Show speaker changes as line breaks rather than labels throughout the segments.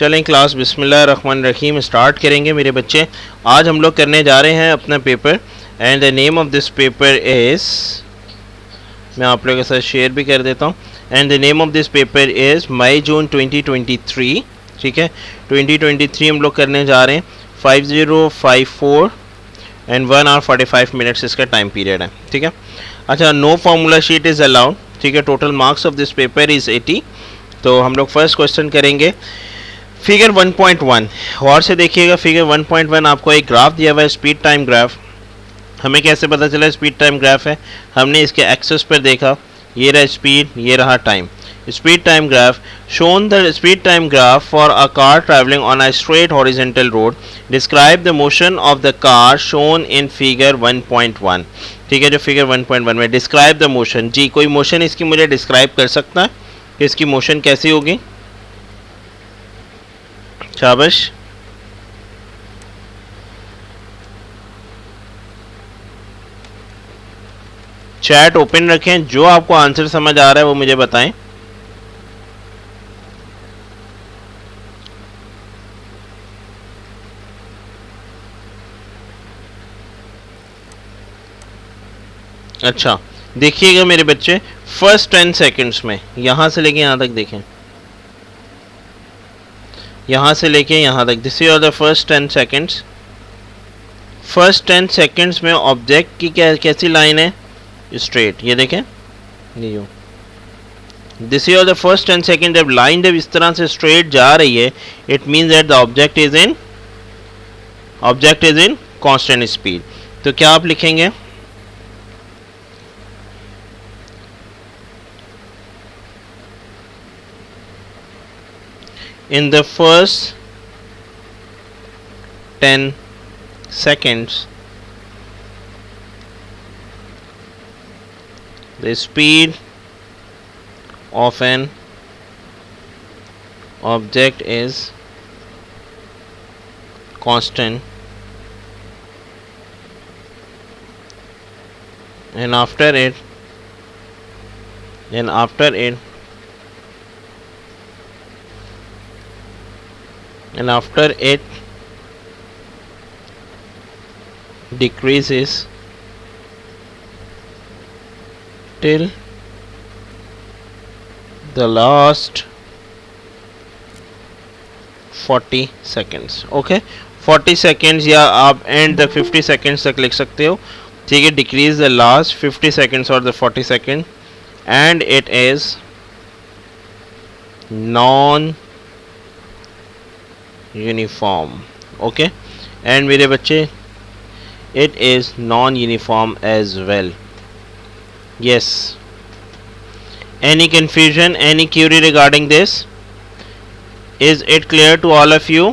चलें क्लास बिस्मिल्लाहिर्रहमानिर्रहीम स्टार्ट करेंगे मेरे बच्चे। आज हम लोग करने जा रहे हैं अपना paper and the name of this paper is, मैं आप लोगों के साथ शेयर भी कर देता हूँ। And the name of this paper is May June 2023। ठीक है, 2023 हम लोग करने जा रहे हैं। 5054 एंड 1 आवर 45 मिनट्स इसका टाइम पीरियड है। ठीक है, अच्छा, no formula sheet is allowed. ठीक है, total marks of this paper is 80। तो हम लोग फर्स्ट क्वेश्चन करेंगे फिगर 1.1। और से देखिएगा, फिगर 1.1 आपको एक ग्राफ दिया हुआ है, स्पीड टाइम ग्राफ। हमें कैसे पता चला स्पीड टाइम ग्राफ है? हमने इसके एक्सेस पर देखा, ये रहा स्पीड, ये रहा time. Speed time graph shown the speed time graph for a car travelling on a straight horizontal road. Describe the motion of the car shown in figure 1.1। ठीक है, जो फिगर 1.1 में डिस्क्राइब द मोशन, जी कोई motion इसकी मुझे describe कर सकता है कि इसकी मोशन कैसी होगी? शाबाश, चैट ओपन रखें, जो आपको आंसर समझ आ रहा है वो मुझे बताएं। अच्छा, देखिएगा मेरे बच्चे, फर्स्ट 10 सेकंड्स में यहां से लेके यहां तक देखें, यहाँ से लेके यहाँ तक, this is the first 10 seconds. First 10 seconds में ऑब्जेक्ट की कैसी लाइन है? स्ट्रेट। ये देखें, ये this is the first 10 second. जब लाइन जब इस तरह से स्ट्रेट जा रही है, it means that the object is in constant speed. तो क्या आप लिखेंगे? In the first 10 seconds, the speed of an object is constant, and after it decreases till the last 40 seconds. Okay, 40 seconds या आप and the 50 seconds तक लिख सकते हो। ठीक है, डिक्रीज द लास्ट 50 seconds और the 40 seconds and it is non uniform. Okay, and मेरे बच्चे, it is non-uniform as well. Yes, any confusion, any query regarding this? Is it clear to all of you?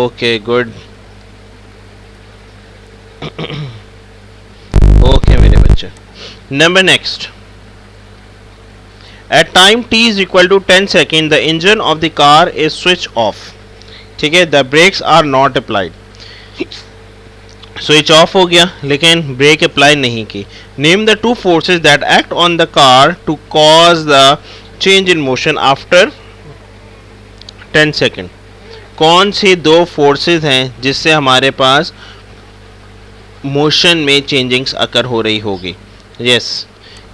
Okay, good. Okay मेरे बच्चे, number next. At time t is equal to 10 seconds, the engine of the car is switched off. ठीक है, the brakes are not applied. Switch off हो गया लेकिन brake apply नहीं की। Name the two forces that act on the car to cause the change in motion after 10 second. कौन सी दो फोर्सेस हैं जिससे हमारे पास मोशन में चेंजिंग्स अकर हो रही होगी? Yes,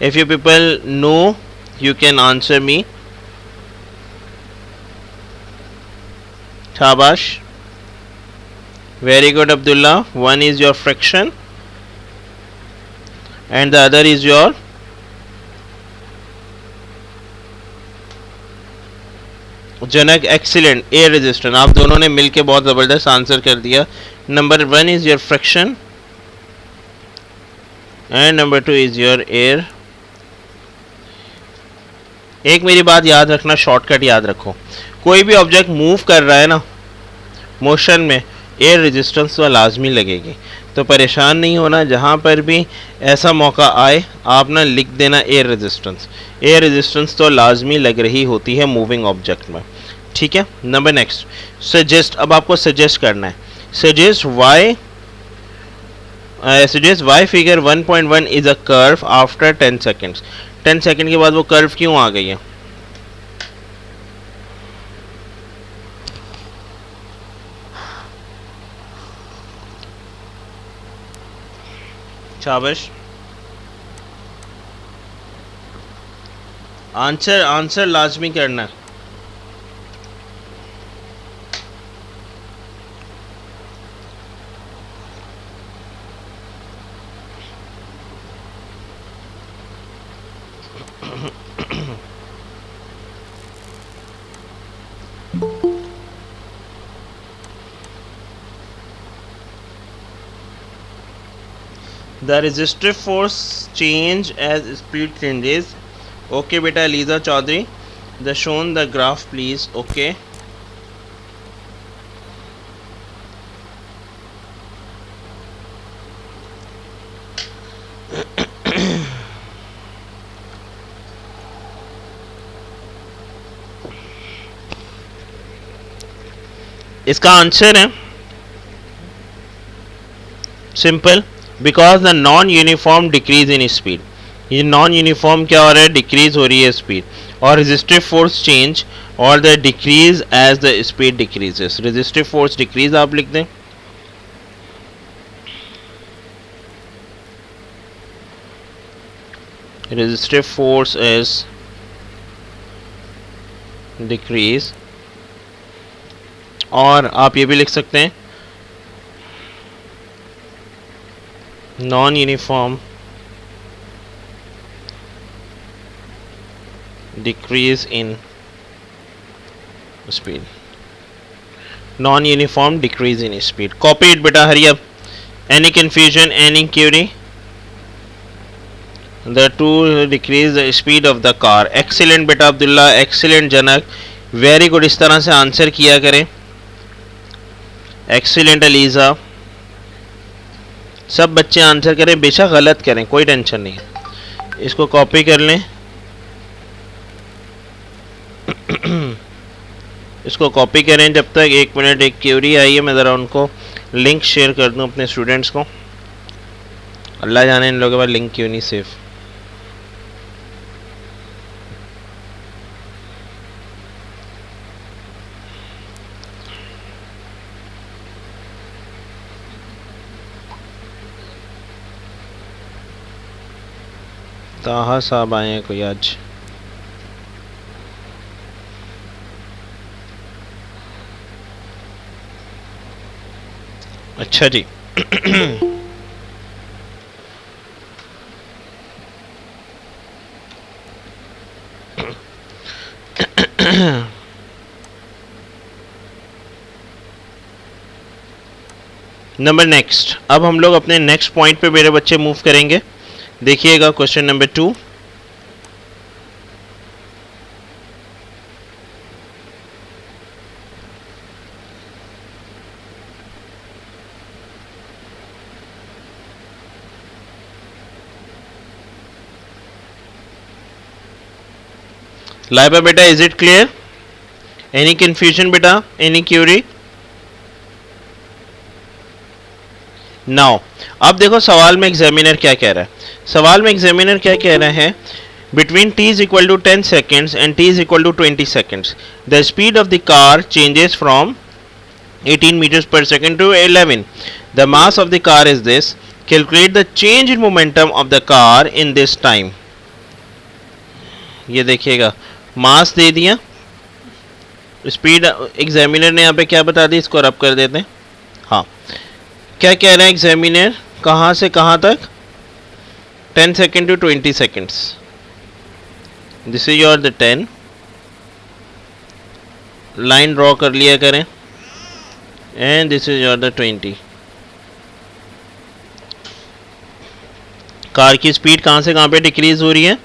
if you people know, you can answer me. Shabash, very good Abdullah. One is your friction and the other is your Janak. Excellent, air resistance. आप दोनों ने मिलके बहुत ज़बरदस्त आंसर कर दिया। Number 1 is your friction and number 2 is your air. एक मेरी बात याद रखना, शॉर्टकट याद रखो, कोई भी ऑब्जेक्ट मूव कर रहा है ना मोशन में, एयर रेजिस्टेंस तो लाजमी लगेगी। तो परेशान नहीं होना, जहाँ पर भी ऐसा मौका आए आप ना लिख देना एयर रेजिस्टेंस। एयर रेजिस्टेंस तो लाजमी लग रही होती है मूविंग ऑब्जेक्ट में। ठीक है, नंबर नेक्स्ट, सजेस्ट। अब आपको सजेस्ट करना है, suggest why suggest why figure 1.1 is a curve after 10 seconds. 10 second के बाद वो कर्व क्यों आ गई है? शाबाश, आंसर लाजमी करना। The resistive force change as speed changes. Okay बेटा Liza Chaudhary, the shown the graph please. Okay. इसका आंसर है simple, because the non uniform decrease in speed. ये नॉन यूनिफॉर्म क्या हो रहा है? डिक्रीज हो रही है स्पीड, और रेजिस्टिव फोर्स चेंज और the decrease as the speed decreases. Resistive force decrease आप लिख दें, रेजिस्टिव फोर्स इज डिक्रीज, और आप ये भी लिख सकते हैं non uniform decrease in speed, non uniform decrease in speed. Copy it बेटा, hurry up. Any confusion, any query? The to decrease the speed of the car. Excellent बेटा Abdullah, excellent Janak, very good. इस तरह से आंसर किया करें। Excellent Aliza, सब बच्चे answer करें, बेशक गलत करें, कोई टेंशन नहीं है। इसको कॉपी कर लें, इसको कॉपी करें। जब तक 1 मिनट, एक क्यूरी आई है, मैं ज़रा उनको लिंक शेयर कर दूं अपने स्टूडेंट्स को। अल्लाह जाने इन लोगों के पास लिंक क्यों नहीं सेव। ताहा साहब आए हैं कोई आज? अच्छा जी। नंबर नेक्स्ट, अब हम लोग अपने नेक्स्ट पॉइंट पे मेरे बच्चे मूव करेंगे। देखिएगा क्वेश्चन नंबर 2। लाइबा बेटा, is it clear? Any confusion बेटा, एनी क्यूरी? नाउ अब देखो सवाल में एग्जामिनर क्या कह रहा है। सवाल में एग्जामिनर क्या कह रहा है? Between t is equal to 10 seconds and t is equal to 20 seconds, the speed of the car changes from 18 meters per second to 11. The mass of the car is this. Calculate the change in momentum of the car in this time. ये देखिएगा, मास दे दिया, speed examiner ने यहाँ पे क्या बता दी, इसको रब कर देते हैं। हाँ, क्या कह रहे हैं एग्जामिनर? कहाँ से कहाँ तक? 10 second to 20 seconds. This is your the 10, line draw कर लिया करें, and this is your the 20। Car की स्पीड कहाँ से कहाँ पे डिक्रीज हो रही है?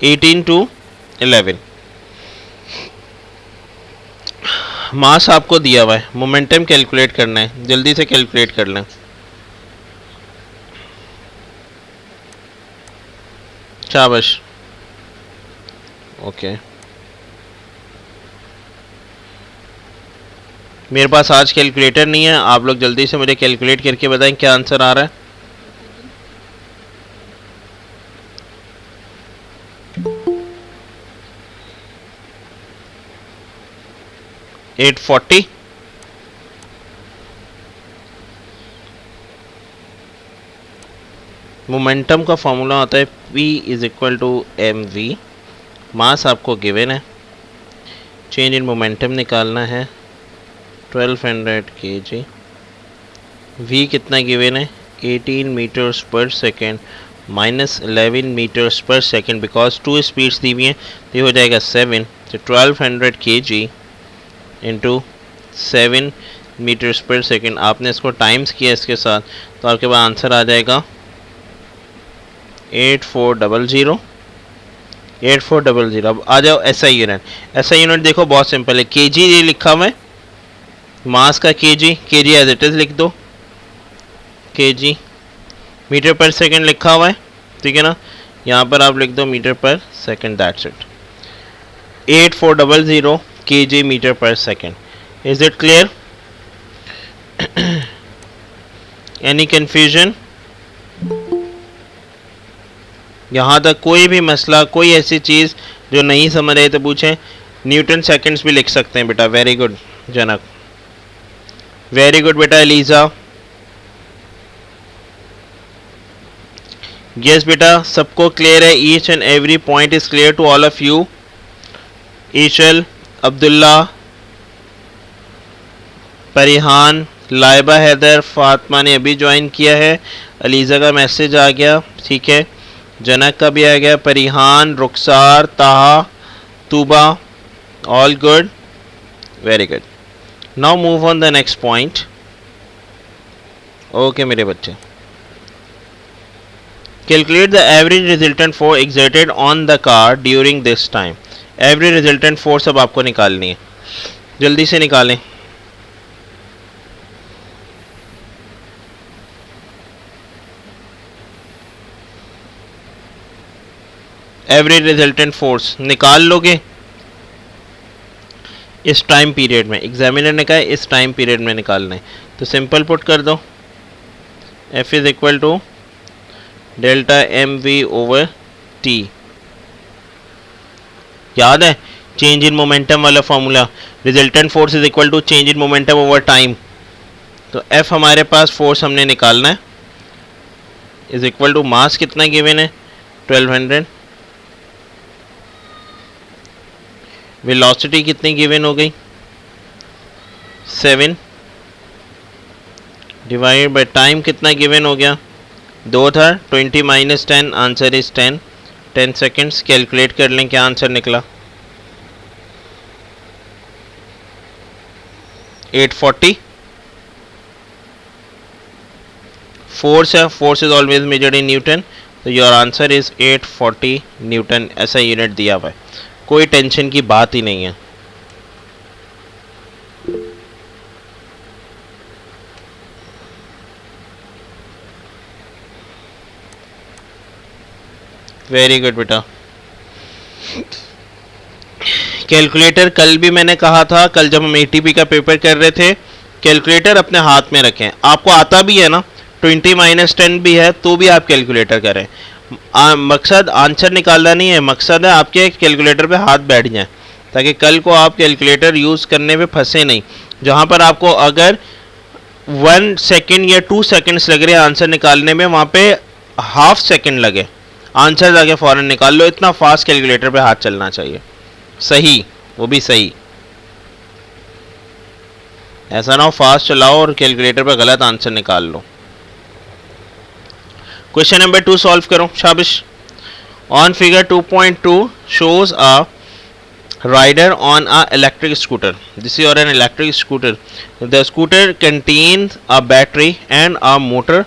18 टू 11। मास आपको दिया हुआ है, मोमेंटम कैलकुलेट करना है, जल्दी से कैलकुलेट कर लें। शाबाश, ओके। मेरे पास आज कैलकुलेटर नहीं है, आप लोग जल्दी से मुझे कैलकुलेट करके बताएं क्या आंसर आ रहा है। 840। मोमेंटम का फॉर्मूला होता है P is equal to mv। Mass आपको गिवन है, चेंज इन मोमेंटम निकालना है 1200 kg। v कितना गिवन है 18 मीटर्स पर सेकेंड माइनस 11 मीटर्स पर सेकेंड, बिकॉज 2 स्पीड्स दी हुई हैं तो ये हो जाएगा 7। तो 1200 kg इंटू 7 मीटर्स पर सेकेंड, आपने इसको टाइम्स किया इसके साथ, तो आपके पास आंसर आ जाएगा 8400। 8400। अब आ जाओ SI यूनिट। SI यूनिट देखो बहुत सिंपल है, kg ये लिखा हुआ है, मास का kg एज इट इज लिख दो, kg। मीटर पर सेकंड लिखा हुआ है, ठीक है ना, यहाँ पर आप लिख दो metre per second, that's it. 8400 kg metre per second. Is it clear? Any confusion? यहाँ तक कोई भी मसला, कोई ऐसी चीज़ जो नहीं समझ रहे तो पूछें। न्यूटन सेकंड्स भी लिख सकते हैं बेटा, very good Janak, very good बेटा एलिजा। यस बेटा, सबको क्लियर है, each and every point is clear to all of you. Eshal, Abdullah, Parihan, Laiba, Haider, Fatima ने अभी ज्वाइन किया है, अलीज़ा का मैसेज आ गया, ठीक है, जनक का भी आ गया, Parihan, Rukhsar, Taha, Tuba, all good, very good. Now move on the next point. Okay मेरे बच्चे, calculate the average resultant force exerted on the car during this time. Average resultant force अब आपको निकालनी है, जल्दी से निकालें। एवरेज रिजल्टेंट फोर्स निकाल लोगे इस टाइम पीरियड में, एग्जामिनर ने कहा है इस टाइम पीरियड में निकालना है, तो सिंपल पुट कर दो, F is equal to delta mv over t। याद है चेंज इन मोमेंटम वाला formula, resultant force is equal to change in momentum over time. तो F हमारे पास फोर्स हमने निकालना है, इज इक्वल टू मास कितना गिवन है 1200, वेलोसिटी कितनी गिवन हो गई 7, डिवाइड बाय टाइम कितना गिवन हो गया 2 था, 20 minus 10, answer is 10 seconds. Calculate कर लें क्या आंसर निकला 840। फोर्स है, force is always measured in newton, तो योर आंसर इज 840 न्यूटन, ऐसा यूनिट दिया हुआ है, कोई टेंशन की बात ही नहीं है। वेरी गुड बेटा। कैलकुलेटर कल भी मैंने कहा था, कल जब हम ATP का पेपर कर रहे थे, कैलकुलेटर अपने हाथ में रखें, आपको आता भी है ना, 20 माइनस 10 भी है तो भी आप कैलकुलेटर करें। मकसद आंसर निकालना नहीं है, मकसद है आपके कैलकुलेटर पे हाथ बैठ जाए, ताकि कल को आप कैलकुलेटर यूज़ करने में फंसे नहीं। जहाँ पर आपको अगर 1 सेकेंड या 2 सेकेंड्स लग रहे हैं आंसर निकालने में, वहाँ पे हाफ सेकेंड लगे, आंसर जाके फ़ौरन निकाल लो, इतना फास्ट कैलकुलेटर पे हाथ चलना चाहिए। सही, वो भी सही, ऐसा ना हो फास्ट चलाओ और कैलकुलेटर पे गलत आंसर निकाल लो। क्वेश्चन नंबर 2 सॉल्व करो, शाबाश। On figure 2.2 shows a rider on a electric scooter. This is an electric scooter. The scooter contains a battery and a motor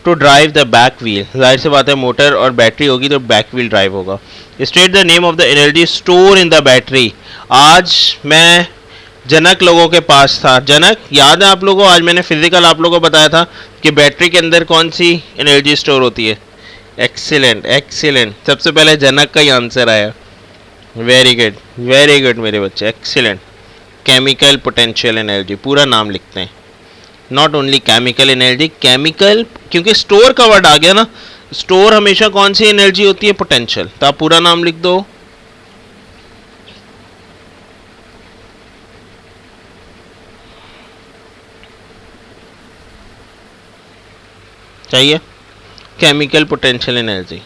to drive the back wheel. जाहिर सी बात है motor और battery होगी तो back wheel drive होगा। State the name of the energy store in the battery. आज मैं जनक लोगों के पास था, जनक याद है आप लोगों, आज मैंने फिजिकल आप लोगों को बताया था कि बैटरी के अंदर कौन सी एनर्जी स्टोर होती है। एक्सीलेंट एक्सीलेंट, सबसे पहले जनक का ही आंसर आया, वेरी गुड मेरे बच्चे, एक्सीलेंट। केमिकल पोटेंशियल एनर्जी, पूरा नाम लिखते हैं, not only chemical energy, chemical क्योंकि स्टोर का वर्ड आ गया ना, स्टोर हमेशा कौन सी एनर्जी होती है, पोटेंशियल, तो आप पूरा नाम लिख दो। चाहिए chemical potential energy.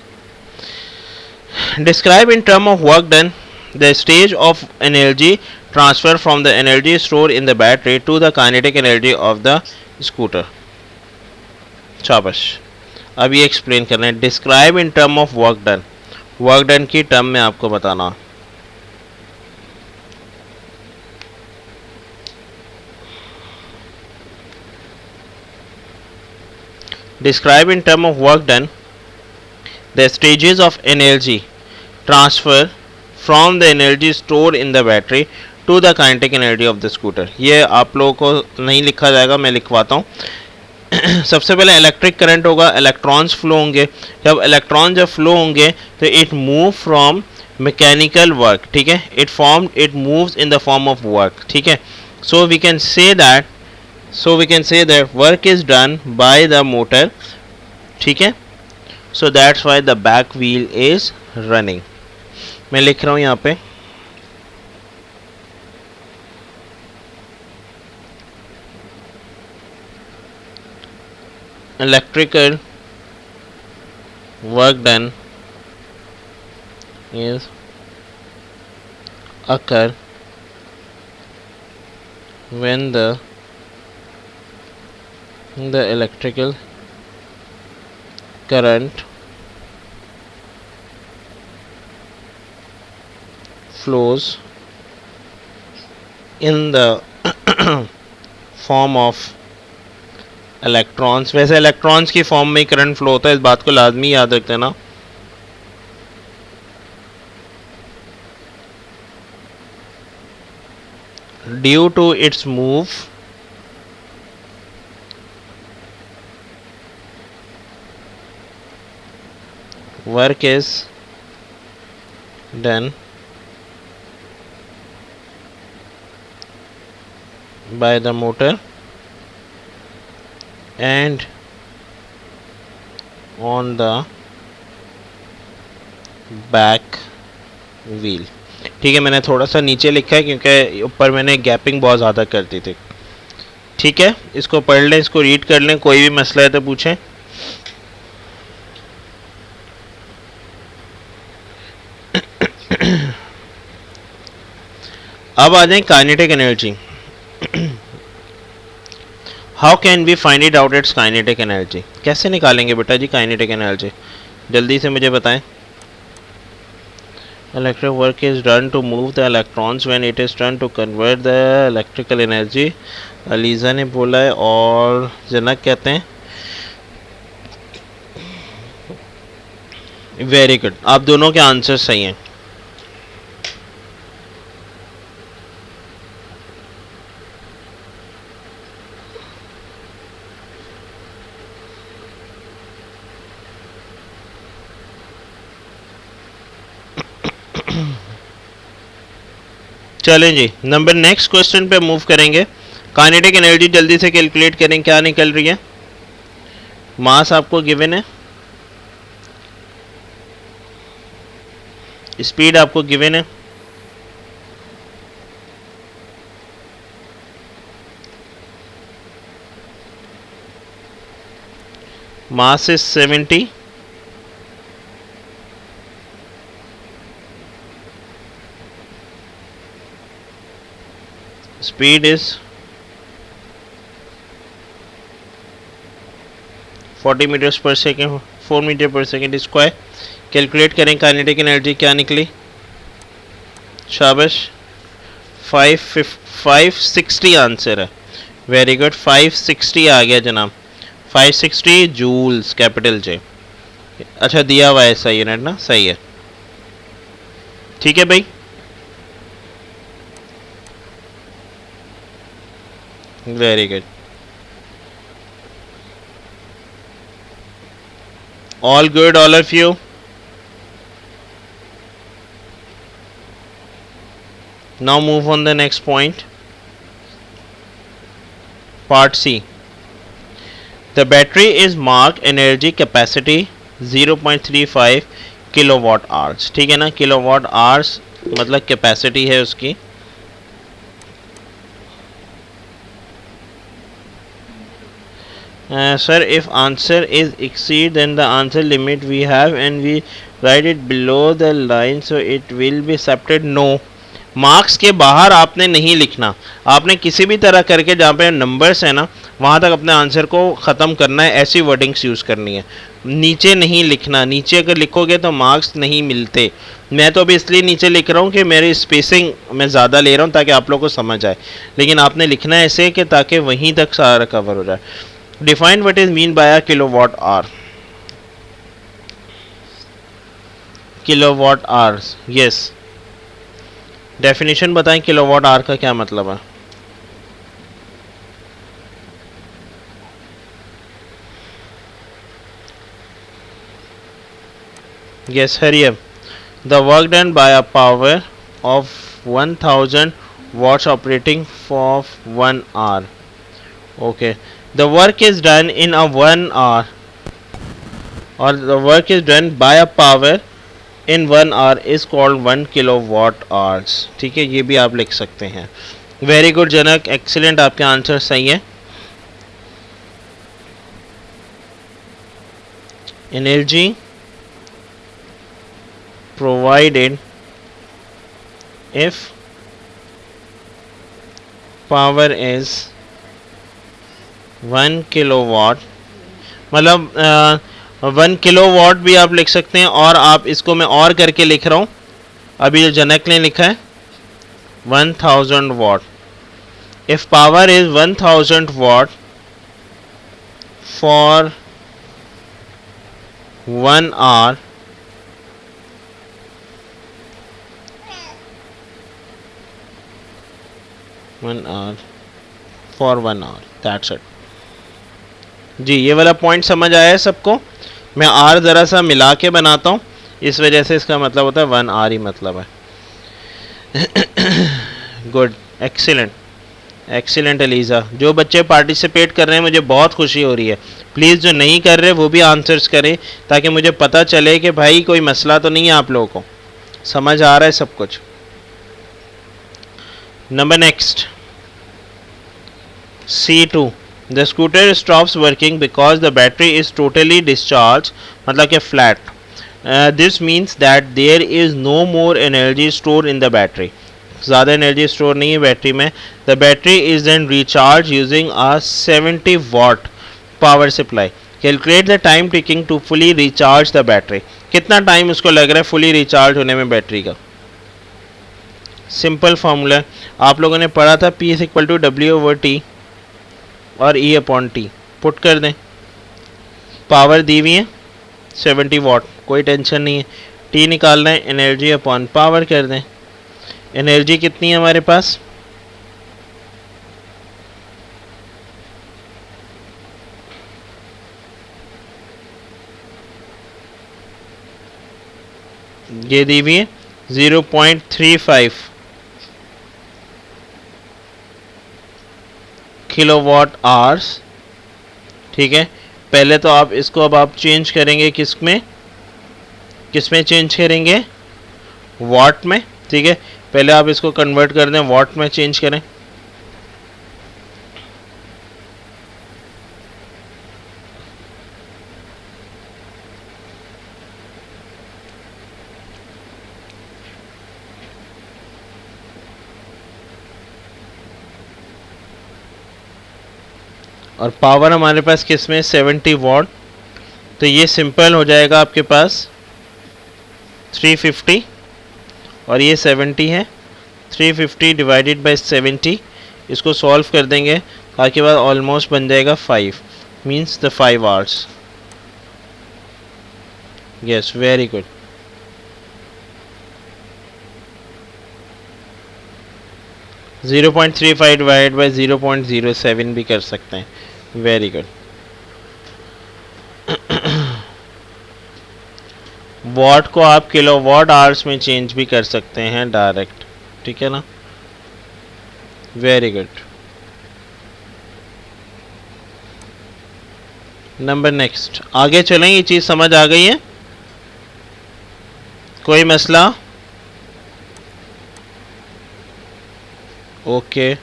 Describe in term of work done the stage of energy transfer from the energy store in the battery to the kinetic energy of the scooter. शाबाश। अब ये एक्सप्लेन करना है, describe in term of work done, work done की term में आपको बताना। Describe in terms of work done the stages of energy transfer from the energy stored in the battery to the kinetic energy of the scooter। ये आप लोगों को नहीं लिखा जाएगा, मैं लिखवाता हूँ। सबसे पहले इलेक्ट्रिक करंट होगा, इलेक्ट्रॉन्स फ्लो होंगे, जब फ्लो होंगे तो it move from mechanical work, ठीक है, it moves in the form of work, ठीक है। So we can say that work is done by the motor, ठीक है। So that's why the back wheel is running. मैं लिख रहा हूं यहां पे electrical work done is occur when the electrical current flows in the form of electrons। वैसे electrons की फॉर्म में करंट फ्लो होता है, इस बात को लाजमी याद रख देना। Due to its move work is done by the motor and on the back wheel। ठीक है, मैंने थोड़ा सा नीचे लिखा है क्योंकि ऊपर मैंने गैपिंग बहुत ज़्यादा कर दी थी। ठीक है, इसको पढ़ लें, इसको रीड कर लें, कोई भी मसला है तो पूछें। अब आ जाए kinetic energy. How can we find it out its kinetic energy, कैसे निकालेंगे बेटा जी काइनेटिक एनर्जी, जल्दी से मुझे बताएं। Electric work is done to move the electrons when it is done to convert the electrical energy। Aliza ने बोला है और जनक कहते हैं। वेरी गुड, आप दोनों के आंसर सही हैं। चलें जी, नंबर नेक्स्ट क्वेश्चन पे मूव करेंगे। काइनेटिक एनर्जी जल्दी से कैलकुलेट करें, क्या निकल रही है। मास आपको गिवन है, स्पीड आपको गिवन है, mass is 70, speed is 40 meters पर सेकेंड, 4 मीटर पर सेकेंड स्क्वायर। कैलकुलेट करें काइनेटिक एनर्जी क्या निकली। शाबाश, 560 आंसर है। वेरी गुड, 560 आ गया जनाब, 560 जूल्स, कैपिटल जे। अच्छा दिया हुआ है ऐसा यूनिट ना, सही है। ठीक है भाई, very good, all good all of you। now move on the next point। Part C, the battery is mark energy capacity 0.35 kilowatt hours. ठीक है ना, किलोवाट आवर्स मतलब कैपेसिटी है उसकी। Sir, if answer is exceed then the answer limit we have and we write it below the line so it will be accepted. No, marks के बाहर आपने नहीं लिखना, आपने किसी भी तरह करके जहाँ पे नंबर्स है ना वहाँ तक अपने आंसर को ख़त्म करना है, ऐसी वर्डिंग्स यूज़ करनी है, नीचे नहीं लिखना। नीचे अगर लिखोगे तो मार्क्स नहीं मिलते। मैं तो अभी इसलिए नीचे लिख रहा हूँ कि मेरी स्पेसिंग मैं ज़्यादा ले रहा हूँ ताकि आप लोग को समझ आए, लेकिन आपने लिखना है ऐसे कि ताकि वहीं तक सारा कवर हो जाए। Define what is mean by a kilowatt hour. Kilowatt hours, yes, definition बताएं किलोवाट आवर का क्या मतलब है। Yes, hurry up. The work done by a power of 1000 watts operating for 1 hour. Okay, the work is done in a 1 hour, or the work is done by a power in 1 hour is called 1 kilowatt hours. ठीक है, ये भी आप लिख सकते हैं। Very good जनक, excellent, आपके answer सही है। Energy provided if power is 1 kilowatt, मतलब 1 किलोवाट भी आप लिख सकते हैं, और आप इसको मैं और करके लिख रहा हूँ, अभी जो जनक ने लिखा है 1000 watt. If power is 1000 watt for 1 hour, for 1 hour, that's it. जी, ये वाला पॉइंट समझ आया है सबको? मैं आर ज़रा सा मिला के बनाता हूँ, इस वजह से इसका मतलब होता है 1 आर ही मतलब है। Good, excellent, excellent Eliza. जो बच्चे पार्टिसिपेट कर रहे हैं मुझे बहुत खुशी हो रही है। प्लीज़ जो नहीं कर रहे वो भी आंसर्स करें ताकि मुझे पता चले कि भाई कोई मसला तो नहीं है, आप लोगों को समझ आ रहा है सब कुछ। Number next, C2, the scooter stops working because the battery is totally discharged, मतलब कि flat. This means that there is no more energy stored in the battery. ज़्यादा एनर्जी स्टोर नहीं है बैटरी में। The battery is then recharged using a 70 watt power supply. Calculate the time taking to fully recharge the battery. कितना time उसको लग रहा है fully recharge होने में बैटरी का? सिंपल फार्मूला है, आप लोगों ने पढ़ा था, P is equal to W/T और E अपॉन टी। पुट कर दें, पावर दी हुई है 70 वाट, कोई टेंशन नहीं है। टी निकालना है, एनर्जी अपॉन पावर कर दें। एनर्जी कितनी है हमारे पास? ये दी हुई है 0.35 किलोवाट आवर्स। ठीक है, पहले तो आप इसको अब आप चेंज करेंगे किस में चेंज करेंगे? वाट में। ठीक है, पहले आप इसको कन्वर्ट कर दें, वाट में चेंज करें। और पावर हमारे पास किस में? 70 वाट। तो ये सिंपल हो जाएगा आपके पास 350 और ये 70 है। 350 डिवाइडेड बाय 70, इसको सॉल्व कर देंगे, आपके बाद ऑलमोस्ट बन जाएगा 5, means the 5 hours. Yes, very good. Zero 0.35 divide by 0.07 भी कर सकते हैं। Very good. वॉट को आप किलोवाट आवर्स में चेंज भी कर सकते हैं डायरेक्ट। ठीक है ना, वेरी गुड। नंबर नेक्स्ट, आगे चलें, ये चीज़ समझ आ गई है? कोई मसला? ओके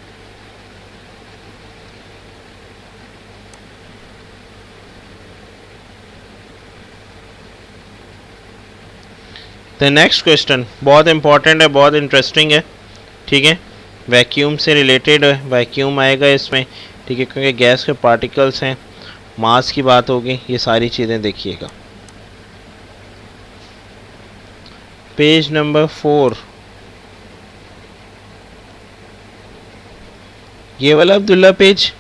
द नेक्स्ट क्वेश्चन बहुत इंपॉर्टेंट है, बहुत इंटरेस्टिंग है, ठीक है, वैक्यूम से रिलेटेड है, वैक्यूम आएगा इसमें, ठीक है, क्योंकि गैस के पार्टिकल्स हैं, मास की बात होगी, ये सारी चीज़ें देखिएगा। पेज नंबर 4, ये वाला अब्दुल्ला पेज।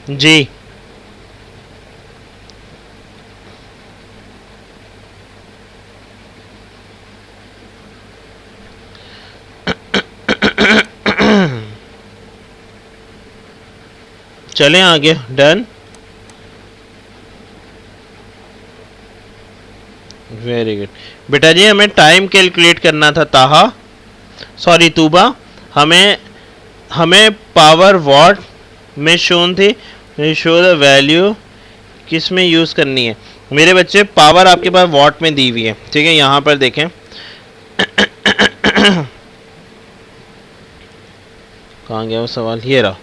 जी चलें आगे, डन, वेरी गुड बेटा जी। हमें टाइम कैलकुलेट करना था ताहा, सॉरी तूबा, हमें हमें पावर वॉट में शोन थी, शो द वैल्यू किस में यूज़ करनी है मेरे बच्चे? पावर आपके पास वॉट में दी हुई है, ठीक है, यहाँ पर देखें कहाँ गया वो सवाल, ये रहा,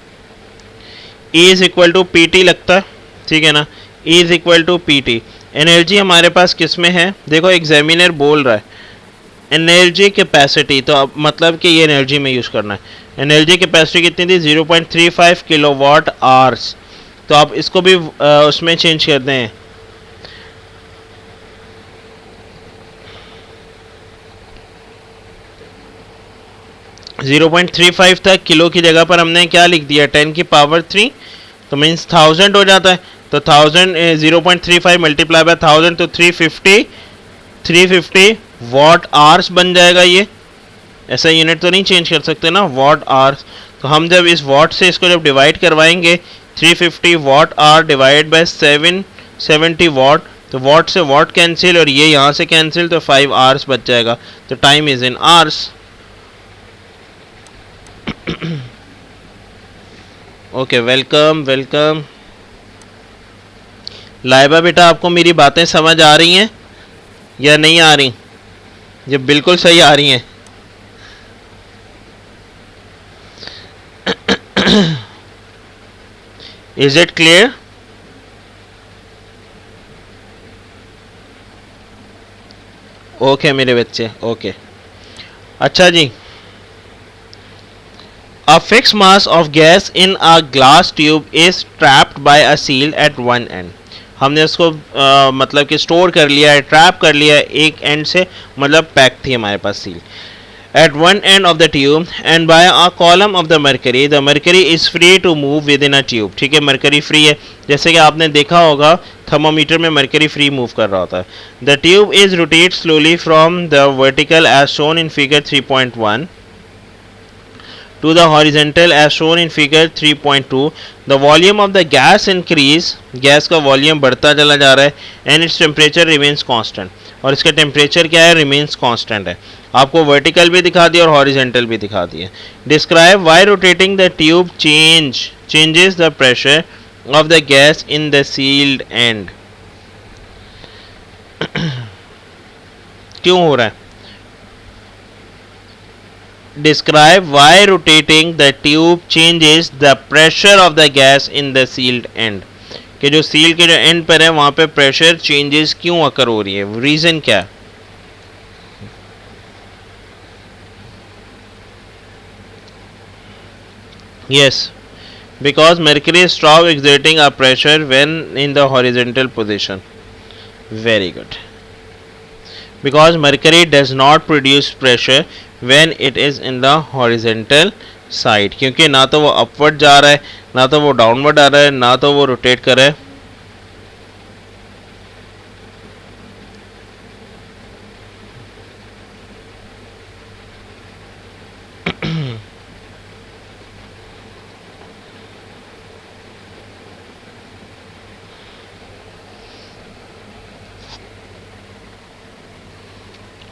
E is equal to P T लगता है, ठीक है ना, E is equal to P T. Energy हमारे पास किस में है? देखो एग्जामिनर बोल रहा है एनर्जी कैपेसिटी, तो अब मतलब कि ये एनर्जी में यूज़ करना है। एनर्जी कैपेसिटी कितनी थी? 0.35 किलोवाट आवर्स, तो आप इसको भी उसमें चेंज कर दें, 0.35 था, किलो की जगह पर हमने क्या लिख दिया 10 की पावर 3, तो मीन्स 1000 हो जाता है, तो 1000 0.35 मल्टीप्लाई बाय 1000 तो 350 वॉट आवर्स बन जाएगा। ये ऐसा यूनिट तो नहीं चेंज कर सकते ना, वॉट आवर्स, तो हम जब इस वॉट से इसको जब डिवाइड करवाएंगे 350 watt hour divide by 770 watt, तो वॉट से वॉट कैंसिल और ये यहाँ से कैंसिल, तो 5 आवर्स बच जाएगा, तो time is in hours. Okay welcome welcome. Laiba बेटा आपको मेरी बातें समझ आ रही हैं या नहीं आ रही? ये बिल्कुल सही आ रही हैं। Is it clear? ओके मेरे बच्चे, ओके अच्छा जी। A fixed mass of gas in a glass tube is trapped by a seal at one end. हमने उसको मतलब कि स्टोर कर लिया है, ट्रैप कर लिया है एक एंड से, मतलब पैक थी हमारे पास seal at one end of the tube and by a column of the mercury is free to move within a tube। ठीक है, मरकरी फ्री है, जैसे कि आपने देखा होगा थर्मोमीटर में मरकरी फ्री मूव कर रहा होता है। The tube is rotate slowly from the vertical as shown in figure 3.1 to the horizontal as shown in figure 3.2। the volume of the gas increase, gas का वॉल्यूम बढ़ता चला जा रहा है, and its temperature remains constant, और इसका temperature क्या है? remains constant है। आपको वर्टिकल भी दिखा दिया और हॉरिजेंटल भी दिखा दिया। describe why rotating the tube changes the pressure of the gas in the sealed end। क्यों हो रहा है? Describe why rotating the tube changes the pressure of the gas in the sealed end। कि जो seal के जो and पर है वहाँ पे प्रेशर चेंजेस क्यों अकर हो रही है, रीज़न क्या है? Yes, because mercury stop exerting a pressure when in the horizontal position। Very good। Because mercury does not produce pressure when it is in the horizontal side, क्योंकि ना तो वो अपवर्ड जा रहा है, ना तो वो डाउनवर्ड आ रहा है, ना तो वो रोटेट कर रहा है।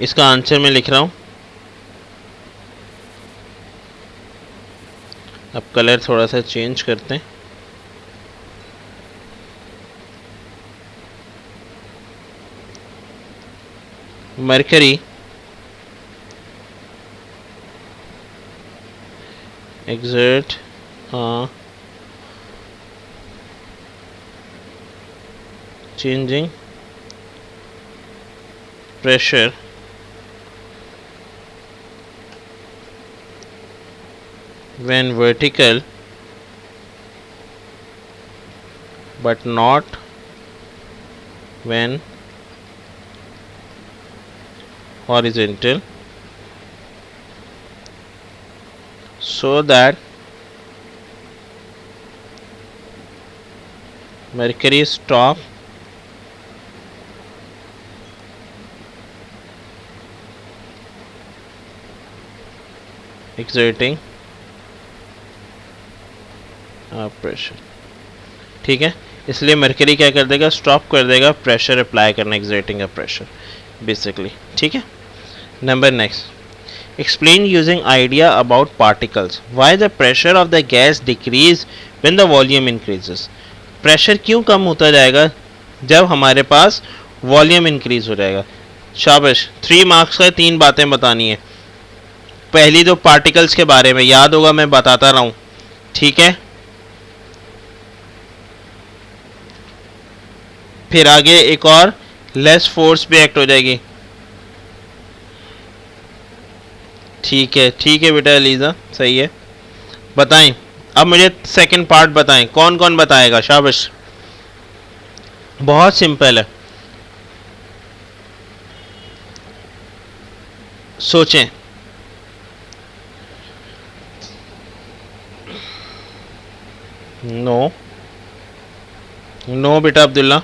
इसका आंसर मैं लिख रहा हूँ। अब कलर थोड़ा सा चेंज करते हैं। Mercury exert changing pressure when vertical but not when horizontal, so that mercury stop exerting pressure. ठीक है, इसलिए मरकरी क्या कर देगा, स्टॉप कर देगा प्रेशर अप्लाई करना, एक्सर्टिंग अ प्रेशर बेसिकली। ठीक है, number next, explain using idea about particles why the pressure of the gas decrease when the volume increases। Pressure क्यों कम होता जाएगा जब हमारे पास वॉल्यूम इंक्रीज हो जाएगा। शाबाश, 3 मार्क्स का 3 बातें बतानी है। पहली तो पार्टिकल्स के बारे में याद होगा, मैं बताता रहा हूं। ठीक है, फिर आगे एक और लेस फोर्स भी एक्ट हो जाएगी। ठीक है बेटा एलिजा, सही है। बताएं, अब मुझे सेकंड पार्ट बताएं, कौन कौन बताएगा। शाबाश, बहुत सिंपल है, सोचें। नो बेटा अब्दुल्ला।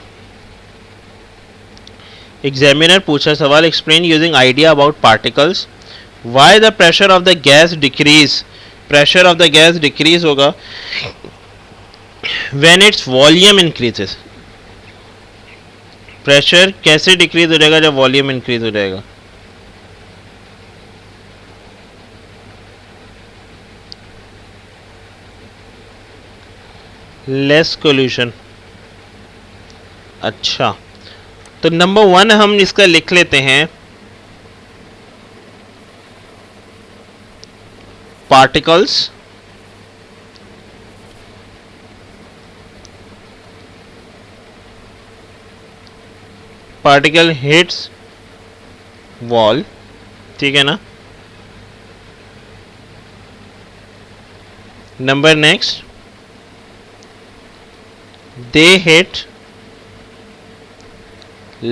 एग्जामिनर पूछा सवाल, explain using idea about particles why the pressure of the gas decrease. Pressure of the gas decrease होगा when its volume increases. Pressure कैसे डिक्रीज हो जाएगा जब वॉल्यूम इंक्रीज हो जाएगा। Less collision. अच्छा, तो नंबर 1 हम इसका लिख लेते हैं, particles particle hits wall। ठीक है ना। Number next, they hit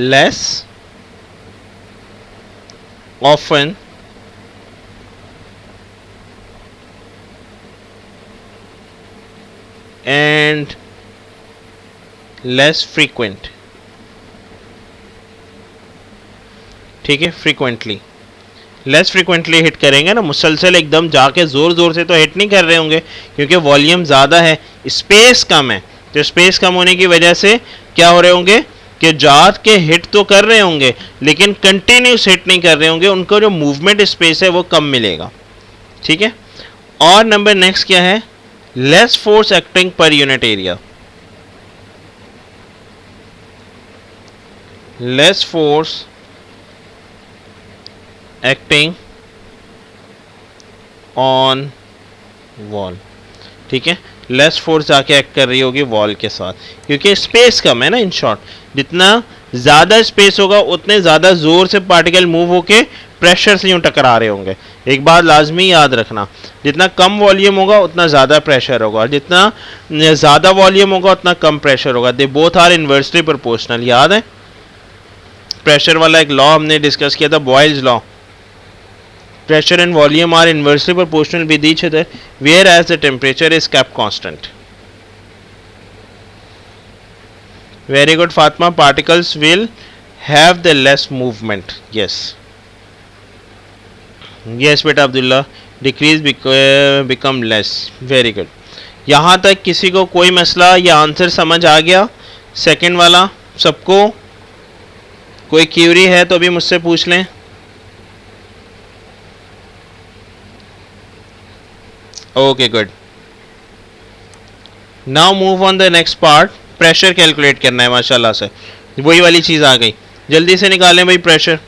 less often and less frequent। ठीक है, फ्रीक्वेंटली, लेस फ्रीक्वेंटली हिट करेंगे ना, मुसलसल एकदम जाके ज़ोर ज़ोर से तो हिट नहीं कर रहे होंगे क्योंकि वॉल्यूम ज़्यादा है, स्पेस कम है। तो स्पेस कम होने की वजह से क्या हो रहे होंगे कि जात के हिट तो कर रहे होंगे लेकिन कंटिन्यूस हिट नहीं कर रहे होंगे, उनको जो मूवमेंट स्पेस है वो कम मिलेगा। ठीक है, और नंबर नेक्स्ट क्या है, less force acting per unit area. Less force acting on wall. ठीक है, लेस फोर्स जाके एक्ट कर रही होगी वॉल के साथ क्योंकि स्पेस कम है ना। इन शॉर्ट, जितना ज़्यादा स्पेस होगा उतने ज़्यादा ज़ोर से पार्टिकल मूव होके प्रेशर से यूँ टकरा रहे होंगे। एक बात लाजमी याद रखना, जितना कम वॉल्यूम होगा उतना ज़्यादा प्रेशर होगा और जितना ज़्यादा वॉल्यूम होगा उतना कम प्रेशर होगा। They both are inversely proportional. याद है प्रेशर वाला एक लॉ हमने डिस्कस किया था, Boyle's law. Pressure and volume are inversely proportional with each other, whereas the temperature is kept constant. Very good, Fatma. Particles will have the less movement. Yes. Yes, बेटा Abdullah, decrease become less. Very good. यहाँ तक किसी को कोई मसला या answer समझ आ गया? सेकंड वाला सबको कोई क्यूरी है तो भी मुझसे पूछ लें। Okay good. Now move on the next part. Pressure calculate करना है. माशाल्लाह से वही वाली चीज़ आ गई. जल्दी से निकालें भाई प्रेशर.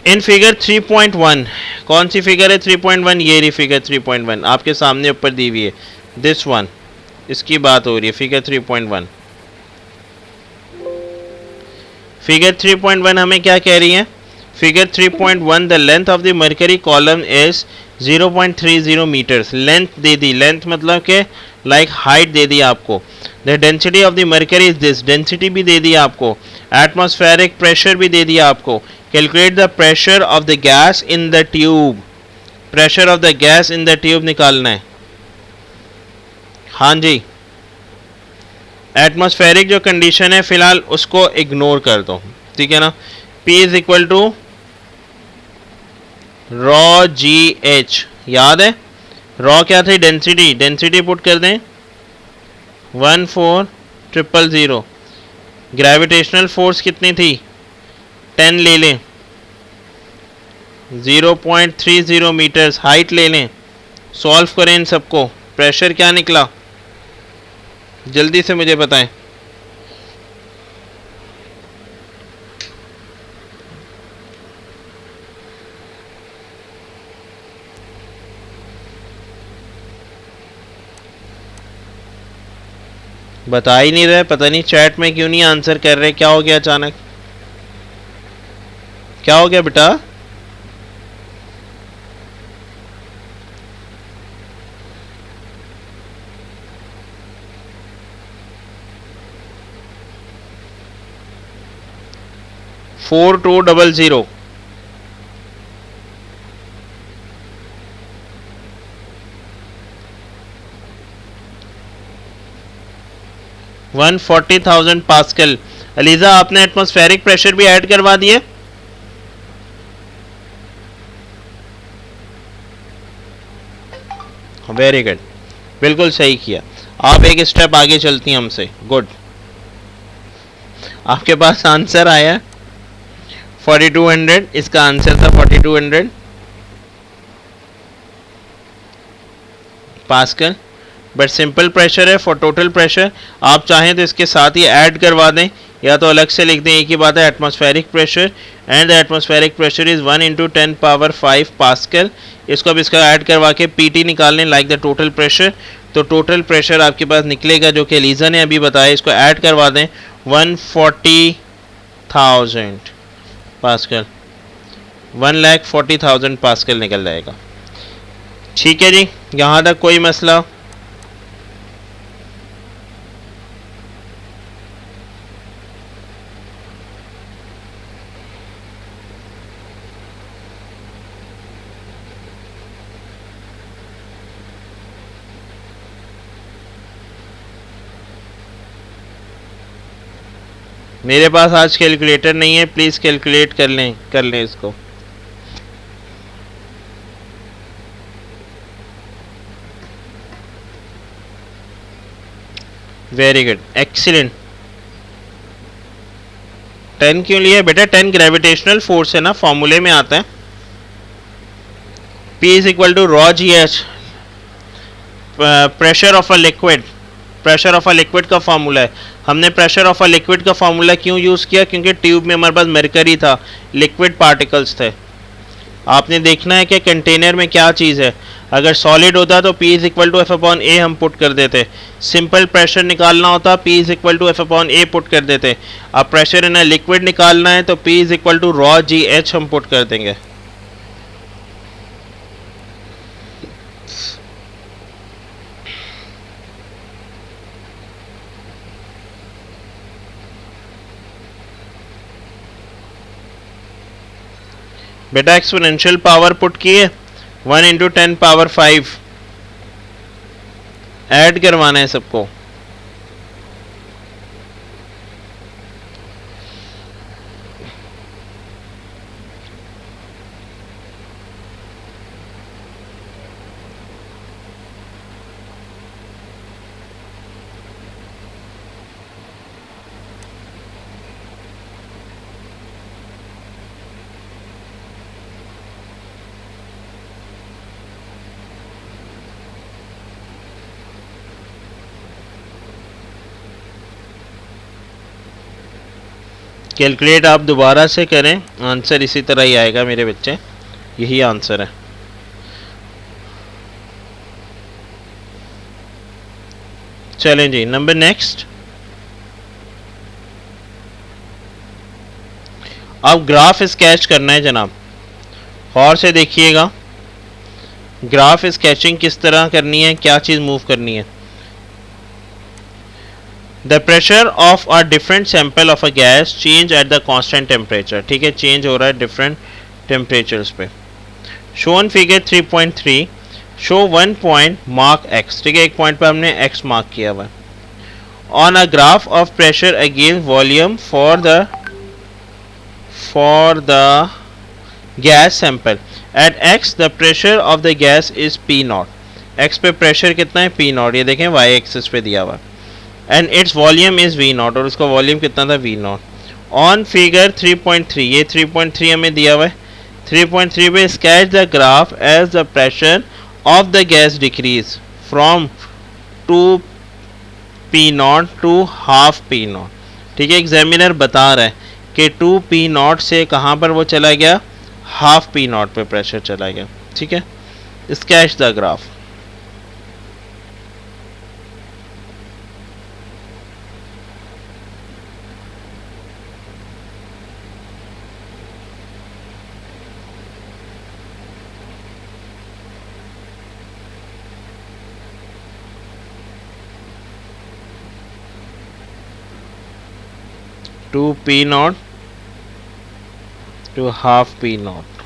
इन फिगर 3.1, कौन सी फिगर है 3.1? ये रही फिगर 3.1 आपके सामने ऊपर दी हुई है. दिस वन, इसकी बात हो रही है. फिगर 3.1. फिगर 3.1 हमें क्या कह रही है? Figure 3.1, the length of the mercury column is 0.30 meters. Length दे दी. लेंथ मतलब के लाइक हाइट दे दी आपको. The density of the mercury is this. Density भी दे दी आपको. एटमॉस्फेरिक प्रेशर भी दे दिया आपको. Calculate the pressure of the gas in the tube. Pressure of the gas in the tube निकालना है. हाँ जी. एटमॉस्फेरिक जो कंडीशन है फिलहाल उसको इग्नोर कर दो. ठीक है ना. P is equal to rho G H. याद है रॉ क्या थी? डेंसिटी. डेंसिटी पुट कर दें 14000. ग्रेविटेशनल फोर्स कितनी थी? 10 ले लें. 0.30 मीटर्स हाइट ले लें. सॉल्व करें इन सबको. प्रेशर क्या निकला? जल्दी से मुझे बताएं. बता ही नहीं रहे. पता नहीं चैट में क्यों नहीं आंसर कर रहे. क्या हो गया अचानक? क्या हो गया बेटा? फोर 200. 140,000 पास्कल. अलीजा आपने एटमॉस्फेरिक प्रेशर भी ऐड करवा दिए. Very good. बिल्कुल सही किया. आप एक स्टेप आगे चलती हैं हमसे. गुड. आपके पास आंसर आया 4200. इसका आंसर था 4200 पास्कल. बट सिंपल प्रेशर है. फॉर टोटल प्रेशर आप चाहें तो इसके साथ ही ऐड करवा दें या तो अलग से लिख दें. एक ही बात है. Atmospheric pressure and the atmospheric pressure is 1 × 10⁵ pascal. इसको अब इसका ऐड करवा के पीटी निकाल लें लाइक द टोटल प्रेशर. तो टोटल प्रेशर आपके पास निकलेगा जो कि लीजा ने अभी बताया. इसको ऐड करवा दें 140,000 पास्कल. 1,40,000 पास्कल निकल जाएगा. ठीक है जी. यहाँ तक कोई मसला? मेरे पास आज कैलकुलेटर नहीं है. प्लीज़ कैलकुलेट कर लें इसको. Very good. एक्सीलेंट. 10 क्यों लिया बेटा? 10 ग्रेविटेशनल फोर्स है ना. फॉर्मूले में आता है. P is equal to rho G H. Pressure of a liquid. Pressure of a liquid का फार्मूला है. हमने प्रेशर ऑफ अ लिक्विड का फार्मूला क्यों यूज़ किया? क्योंकि ट्यूब में हमारे पास मरकरी था. लिक्विड पार्टिकल्स थे. आपने देखना है कि कंटेनर में क्या चीज़ है. अगर सॉलिड होता तो P is equal to F/A हम पुट कर देते. सिंपल प्रेशर निकालना होता P is equal to F/A put कर देते. अब प्रेशर इन लिक्विड निकालना है तो P is equal to rho G H हम पुट कर देंगे. बेटा एक्सपोनेंशियल पावर पुट किए 1 × 10⁵. ऐड करवाना है सबको. कैलकुलेट आप दोबारा से करें, आंसर इसी तरह ही आएगा मेरे बच्चे, यही आंसर है। चलें जी, नंबर नेक्स्ट। अब ग्राफ स्केच करना है जनाब, और से देखिएगा ग्राफ स्केचिंग किस तरह करनी है, क्या चीज़ मूव करनी है। The pressure of a different sample of a gas change at the constant temperature, ठीक है, चेंज हो रहा है डिफरेंट टेम्परेचर्स पे। Shown figure 3.3 show 1 point mark x, ठीक है, एक पॉइंट पे हमने एक्स मार्क किया हुआ है। On a graph of pressure against volume for the gas sample at x the pressure of the gas is P not. X पे pressure कितना है, पी नॉट, ये देखें वाई एक्सिस पे दिया हुआ, and its volume is V naught, और उसका वॉल्यूम कितना था, वी नॉट। ऑन फिगर 3.3, ये 3.3 हमें दिया हुआ है, 3.3 पे sketch the graph as the pressure of the gas decrease from 2 P naught to half P naught, ठीक है। एग्जामिनर बता रहा है कि 2 पी नॉट से कहाँ पर वो चला गया, हाफ पी नॉट पे प्रेशर चला गया, ठीक है। Sketch the graph. Two P naught to half P naught।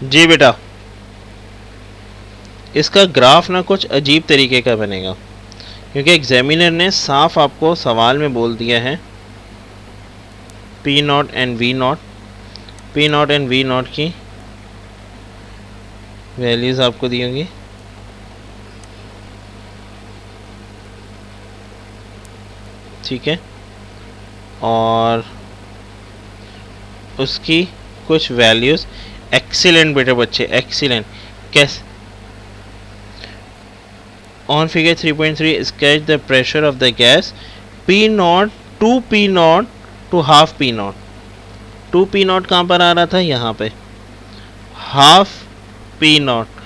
जी बेटा, इसका ग्राफ ना कुछ अजीब तरीके का बनेगा, क्योंकि एग्जामिनर ने साफ आपको सवाल में बोल दिया है P naught and V naught, P naught and V naught की वैल्यूज़ आपको दी होंगी, ठीक है, और उसकी कुछ वैल्यूज़। एक्सीलेंट बेटे बच्चे, एक्सीलेंट। कैसे? On figure 3.3 sketch the pressure of the gas P naught to P naught to half P naught। 2 P naught कहाँ पर आ रहा था, यहाँ पे हाफ P naught,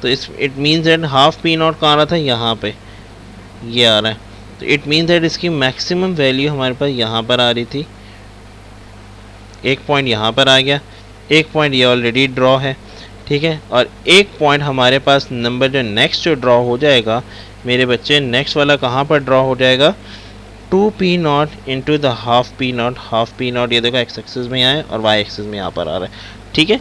तो इस it means that half P naught कहाँ आ रहा था, यहाँ पे ये आ रहा है, तो इट मीन्स दैट इसकी मैक्सिमम वैल्यू हमारे पास यहाँ पर आ रही थी। एक पॉइंट यहाँ पर आ गया, एक पॉइंट ये ऑलरेडी ड्रॉ है, ठीक है, और एक पॉइंट हमारे पास नंबर जो नेक्स्ट जो ड्रॉ हो जाएगा मेरे बच्चे, नेक्स्ट वाला कहाँ पर ड्रॉ हो जाएगा, 2 P not into the half P not. Half P not ये देखो एक्स एक्सिस में आए और वाई एक्सिस में यहाँ पर आ रहा है, ठीक है।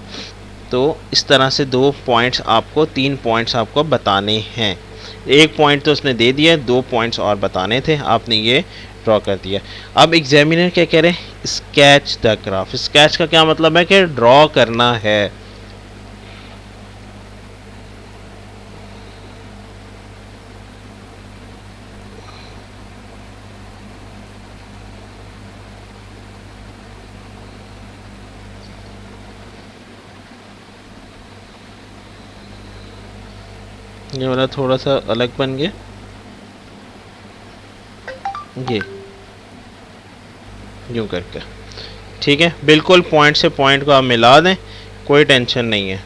तो इस तरह से 2 पॉइंट्स आपको, 3 पॉइंट्स आपको बताने हैं। एक पॉइंट तो उसने दे दिया, 2 पॉइंट्स और बताने थे, आपने ये ड्रॉ कर दिया। अब एग्जामिनर क्या कह रहे हैं, स्केच द ग्राफ। स्केच का क्या मतलब है कि ड्रॉ करना है। ये वाला थोड़ा सा अलग बन गया, ये यूँ करके, ठीक है। बिल्कुल पॉइंट से पॉइंट को आप मिला दें, कोई टेंशन नहीं है।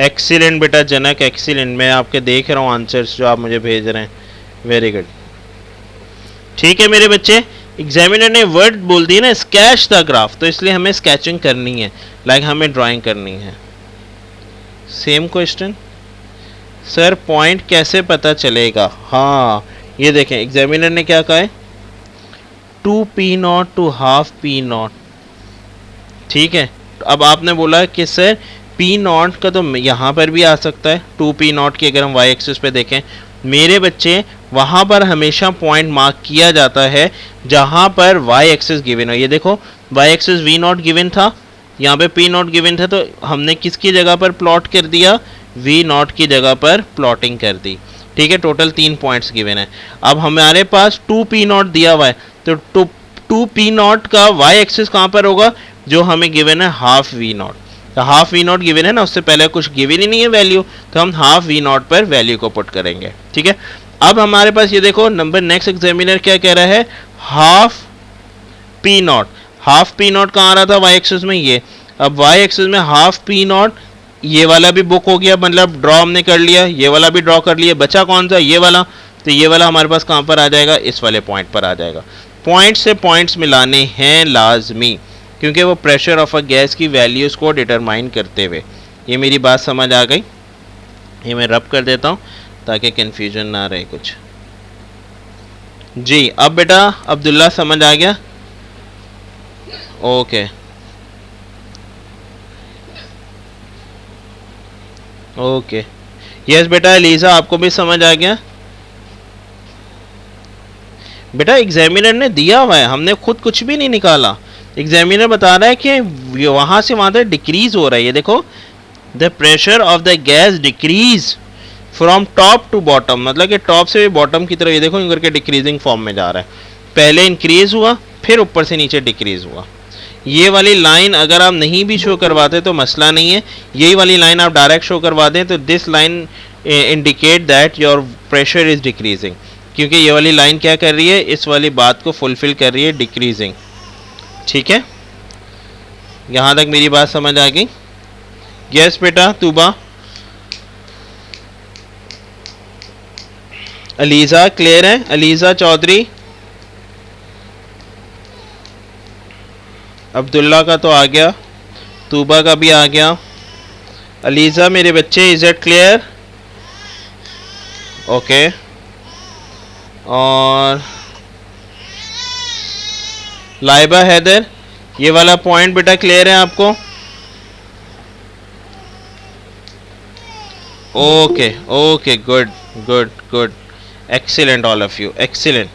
एक्सीलेंट बेटा जनक, एक्सीलेंट। मैं आपके देख रहा हूँ आंसर्स जो आप मुझे भेज रहे हैं, वेरी गुड, ठीक है मेरे बच्चे। एग्जामिनर ने वर्ड बोल दिया ना स्केच द ग्राफ, तो इसलिए हमें स्केचिंग करनी है, लाइक हमें ड्राइंग करनी है। सेम क्वेश्चन, सर पॉइंट कैसे पता चलेगा। हाँ ये देखें एग्जामिनर ने क्या कहा है, 2 P naught to half P naught, ठीक है। तो अब आपने बोला कि सर पी नॉट का तो यहाँ पर भी आ सकता है, 2 पी नॉट की अगर हम वाई एक्सिस पे देखें मेरे बच्चे, वहाँ पर हमेशा पॉइंट मार्क किया जाता है जहाँ पर वाई एक्सिस गिवन हो। ये देखो Y axis V naught given था, यहाँ पे पी नॉट गिवन था तो हमने किसकी जगह पर प्लॉट कर दिया, वी नॉट की जगह पर प्लॉटिंग कर दी। ठीक है, टोटल 3 पॉइंट्स गिवन है। अब हमारे पास 2 पी नॉट दिया हुआ है, तो 2 पी नॉट का वाई एक्सिस कहाँ पर होगा, जो हमें गिवन है हाफ वी नॉट। तो हाफ वी नॉट गिवन है ना, उससे पहले कुछ गिवन ही नहीं है वैल्यू, तो हम हाफ वी नॉट पर वैल्यू को पुट करेंगे। ठीक है, अब हमारे पास ये देखो नंबर नेक्स्ट एग्जामिनर क्या कह रहा है, half P not. Half P not कहाँ आ रहा था, वाई एक्सिस में ये। अब वाई एक्सिस में हाफ पी नॉट, ये वाला भी बुक हो गया, मतलब ड्रॉ हमने कर लिया, ये वाला भी ड्रॉ कर लिया, बचा कौन सा, ये वाला। तो ये वाला हमारे पास कहाँ पर आ जाएगा, इस वाले पॉइंट पर आ जाएगा। पॉइंट से पॉइंट्स मिलाने हैं लाजमी, क्योंकि वो प्रेशर ऑफ अ गैस की वैल्यूज़ को डिटरमाइन करते हुए। ये मेरी बात समझ आ गई, ये मैं रब कर देता हूँ ताकि कन्फ्यूजन ना रहे कुछ। जी अब बेटा अब्दुल्ला समझ आ गया, ओके ओके। यस बेटा लीजा आपको भी समझ आ गया। बेटा एग्जामिनर ने दिया हुआ है, हमने खुद कुछ भी नहीं निकाला। एग्जामिनर बता रहा है कि वहाँ से वहाँ तक डिक्रीज हो रहा है। ये देखो, the pressure of the gas decrease from top to bottom, मतलब कि टॉप से बॉटम की तरफ ये देखो इन करके डिक्रीजिंग फॉर्म में जा रहा है। पहले इंक्रीज हुआ, फिर ऊपर से नीचे डिक्रीज हुआ। ये वाली लाइन अगर आप नहीं भी शो करवाते तो मसला नहीं है, यही वाली लाइन आप डायरेक्ट शो करवा दें तो this line indicate that your pressure is decreasing, क्योंकि ये वाली लाइन क्या कर रही है, इस वाली बात को फुलफिल कर रही है, डिक्रीजिंग। ठीक है, यहाँ तक मेरी बात समझ आ गई। यस बेटा तूबा, अलीज़ा क्लियर है, अलीज़ा चौधरी, अब्दुल्ला का तो आ गया, तूबा का भी आ गया। अलीज़ा मेरे बच्चे, इज इट क्लियर, ओके। और लाइबा हैदर, ये वाला पॉइंट बेटा क्लियर है आपको, okay okay, good good good, excellent all of you, excellent.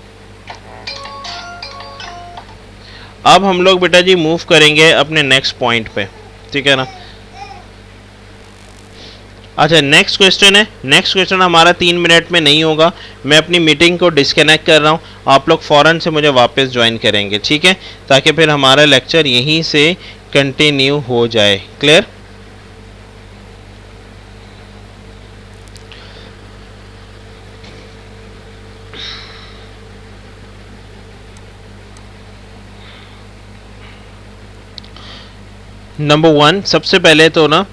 अब हम लोग बेटा जी मूव करेंगे अपने नेक्स्ट पॉइंट पे, ठीक है ना। अच्छा नेक्स्ट क्वेश्चन है, नेक्स्ट क्वेश्चन हमारा 3 मिनट में नहीं होगा, मैं अपनी मीटिंग को डिस्कनेक्ट कर रहा हूँ, आप लोग फ़ौरन से मुझे वापस ज्वाइन करेंगे, ठीक है, ताकि फिर हमारा लेक्चर यहीं से कंटिन्यू हो जाए। क्लियर? नंबर 1, सबसे पहले तो ना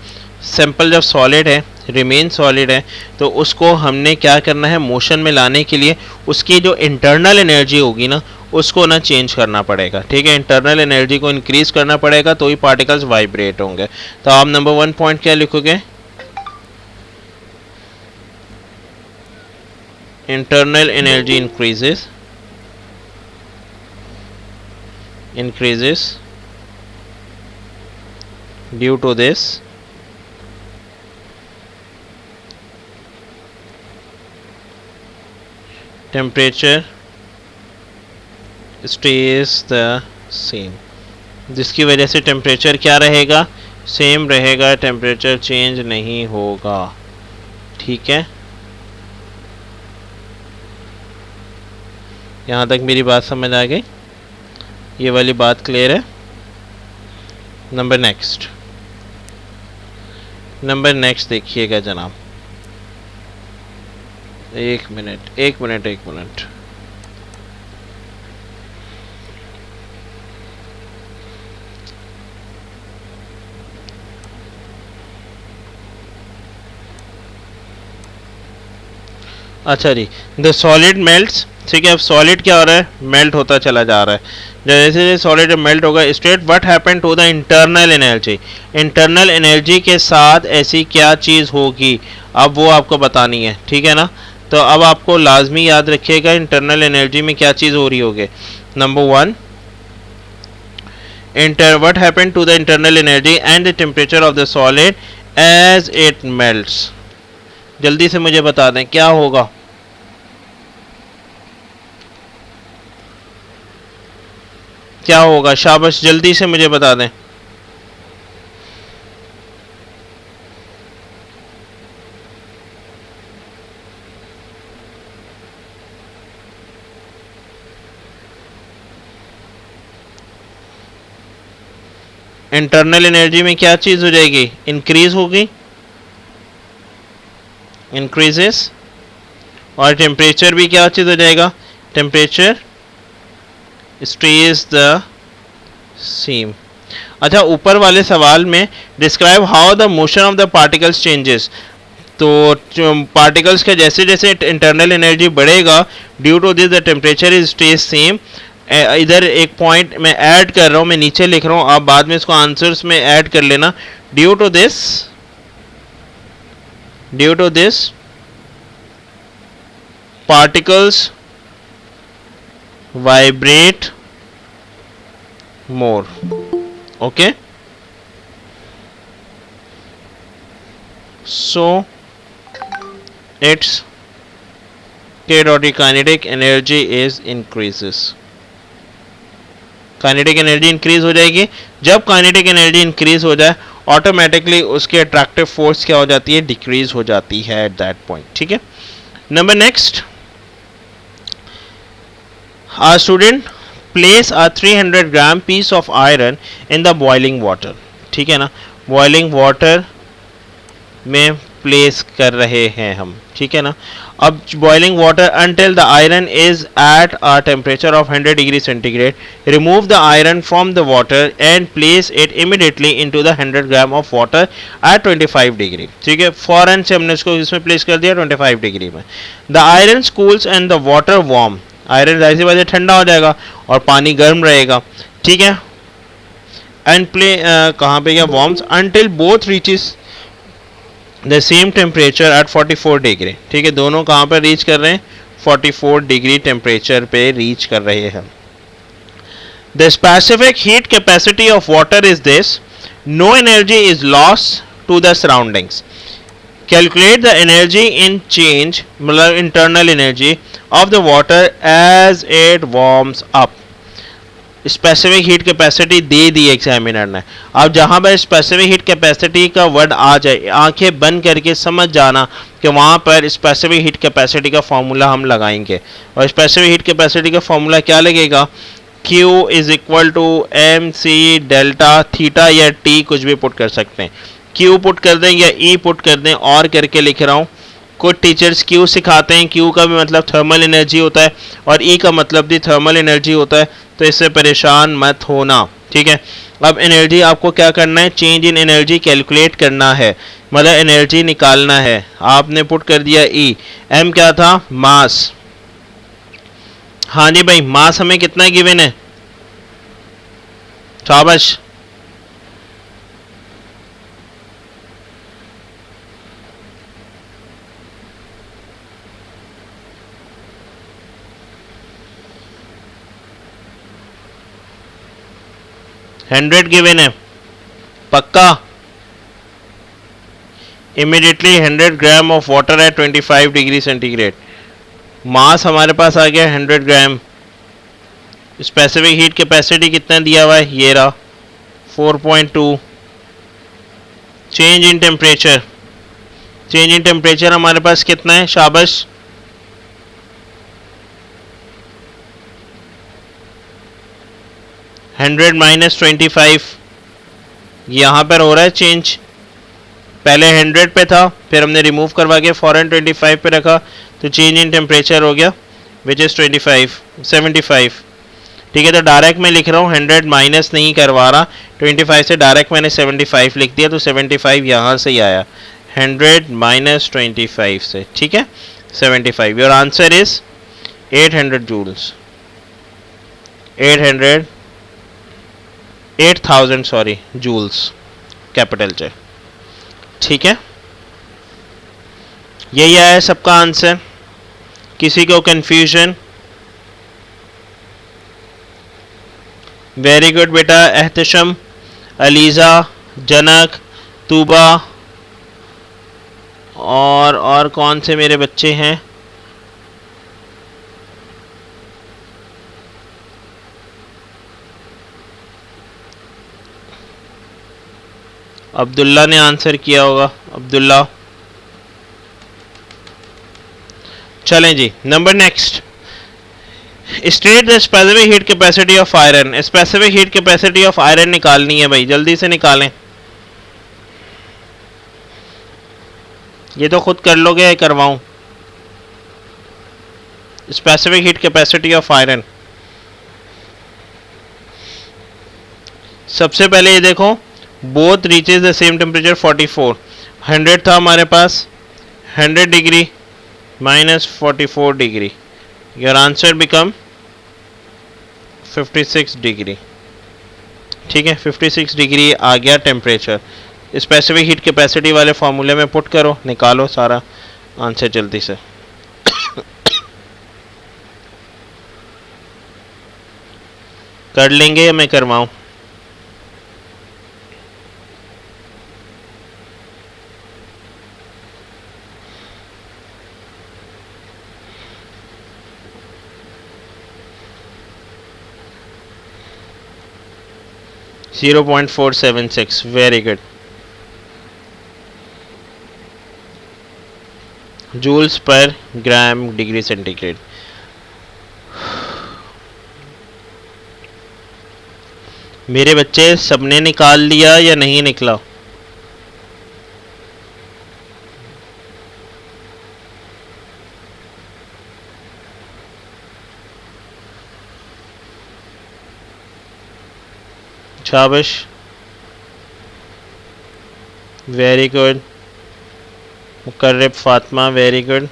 सैंपल जब सॉलिड है, रिमेन सॉलिड है, तो उसको हमने क्या करना है, मोशन में लाने के लिए उसकी जो इंटरनल एनर्जी होगी ना उसको ना चेंज करना पड़ेगा। ठीक है, इंटरनल एनर्जी को इंक्रीज करना पड़ेगा तो ही पार्टिकल्स वाइब्रेट होंगे। तो आप नंबर 1 पॉइंट क्या लिखोगे, internal energy increases due to this temperature stays the same, जिसकी वजह से टेम्परेचर क्या रहेगा, सेम रहेगा, टेम्परेचर चेंज नहीं होगा। ठीक है, यहाँ तक मेरी बात समझ आ गई, ये वाली बात क्लियर है। नंबर नेक्स्ट देखिएगा जनाब, एक मिनट। अच्छा जी, द सॉलिड मेल्ट्स, ठीक है, अब सॉलिड क्या हो रहा है, मेल्ट होता चला जा रहा है। जैसे जैसे सॉलिड मेल्ट होगा, state what happen to the internal energy, internal energy के साथ ऐसी क्या चीज़ होगी, अब वो आपको बतानी है। ठीक है ना, तो अब आपको लाजमी याद रखिएगा इंटरनल एनर्जी में क्या चीज़ हो रही होगी। Number 1, what happen to the internal energy and the temperature of the solid as it melts, जल्दी से मुझे बता दें क्या होगा। क्या होगा, शाबाश, जल्दी से मुझे बता दें। इंटरनल एनर्जी में क्या चीज़ हो जाएगी, इंक्रीज होगी, इंक्रीजेस। और टेम्परेचर भी क्या चीज़ हो जाएगा, टेम्परेचर स्टेज द सेम। अच्छा, ऊपर वाले सवाल में describe how the motion of the particles changes, तो पार्टिकल्स का जैसे जैसे इंटरनल एनर्जी बढ़ेगा due to this the temperature is stays same. इधर एक पॉइंट मैं ऐड कर रहा हूँ, मैं नीचे लिख रहा हूँ, आप बाद में इसको आंसर्स में ऐड कर लेना। Due to this particles vibrate more. Okay, so its k dot e kinetic energy is increases। Kinetic energy increase हो जाएगी। जब काइनेटिक एनर्जी इंक्रीज हो जाए ऑटोमेटिकली उसकी अट्रैक्टिव फोर्स क्या हो जाती है, डिक्रीज हो जाती है एट दैट पॉइंट। ठीक है, number next, a student place a 300 gram piece of iron in the boiling water। ठीक है ना, बॉइलिंग वाटर में प्लेस कर रहे हैं हम। ठीक है ना, अब boiling water until the iron is at a temperature of 100 degree centigrade, remove the iron from the water and place it immediately into the 100 gram of water at 25 degree। ठीक है, फौरन से हमने इसको इसमें प्लेस कर दिया 25 डिग्री में। the iron cools and the water warm, iron जाहिर सी बात है ठंडा हो जाएगा और पानी गर्म रहेगा। ठीक है, एंड प्ले कहाँ पे गया, warms until both reaches the same temperature at 44 degree. ठीक है, दोनों कहाँ पर रीच कर रहे हैं, 44 डिग्री टेम्परेचर पे रीच कर रहे हैं। The specific heat capacity of water is this, no energy is loss to the surroundings. Calculate the energy in change, मतलब internal energy of the water as it warms up. Specific heat capacity दे दी examiner ने। अब जहाँ पर specific heat capacity का word आ जाए, आंखें बंद करके समझ जाना कि वहाँ पर स्पेसिफिक हीट कैपेसिटी का फॉर्मूला हम लगाएंगे। और स्पेसिफिक हीट कैपेसिटी का फॉर्मूला क्या लगेगा, Q is equal to M C delta theta, या T कुछ भी पुट कर सकते हैं। Q पुट कर दें या E पुट कर दें, और करके लिख रहा हूँ। कुछ टीचर्स Q सिखाते हैं, Q का भी मतलब थर्मल एनर्जी होता है और E का मतलब भी थर्मल एनर्जी होता है, तो इससे परेशान मत होना। ठीक है, अब एनर्जी आपको क्या करना है, चेंज इन एनर्जी कैलकुलेट करना है, मतलब एनर्जी निकालना है। आपने पुट कर दिया E, M क्या था, मास। हाँ जी भाई, मास हमें कितना गिवन है, शाबाश। हंड्रेड गिवन है, पक्का। इमीडिएटली 100 ग्राम ऑफ वाटर है 25 डिग्री सेंटीग्रेड। मास हमारे पास आ गया 100 ग्राम। स्पेसिफिक हीट कैपेसिटी कितना दिया हुआ है, ये रहा 4.2। Change in temperature, change in temperature हमारे पास कितना है, शाबाश, 100 माइनस 25, यहाँ पर हो रहा है चेंज। पहले 100 पे था, फिर हमने रिमूव करवा के फॉरन 25 पे रखा, तो चेंज इन टेम्परेचर हो गया विच इज़ 75। ठीक है, तो डायरेक्ट मैं लिख रहा हूँ, 100 माइनस नहीं करवा रहा, 25 से डायरेक्ट मैंने 75 लिख दिया, तो 75 यहाँ से ही आया, 100 माइनस 25 से। ठीक है, 75। Your answer is 800 joules, 8000 sorry joules, capital से। ठीक है, यही आया सबका आंसर। किसी को कंफ्यूजन? वेरी गुड बेटा, एहतशम, अलीज़ा, जनक, तूबा, और कौन से मेरे बच्चे हैं, अब्दुल्ला ने आंसर किया होगा, अब्दुल्ला। चलें जी, number next, state the specific heat capacity of iron. Specific heat capacity of iron निकालनी है भाई, जल्दी से निकालें। ये तो खुद कर लोगे या करवाऊं? Specific heat capacity of iron. सबसे पहले ये देखो, both reaches the same temperature 44। 100 था हमारे पास, 100 degree minus 44 degree, your answer become 56 degree. ठीक है, 56 डिग्री आ गया टेम्परेचर। स्पेसिफिक हीट कैपेसिटी वाले फॉर्मूले में पुट करो, निकालो सारा आंसर जल्दी से। कर लेंगे या मैं करवाऊं? (0.476). Very good. Joules per gram degree centigrade. मेरे बच्चे सबने निकाल लिया या नहीं निकला? शाबाश, very good. Muqarrab Fatima, very good.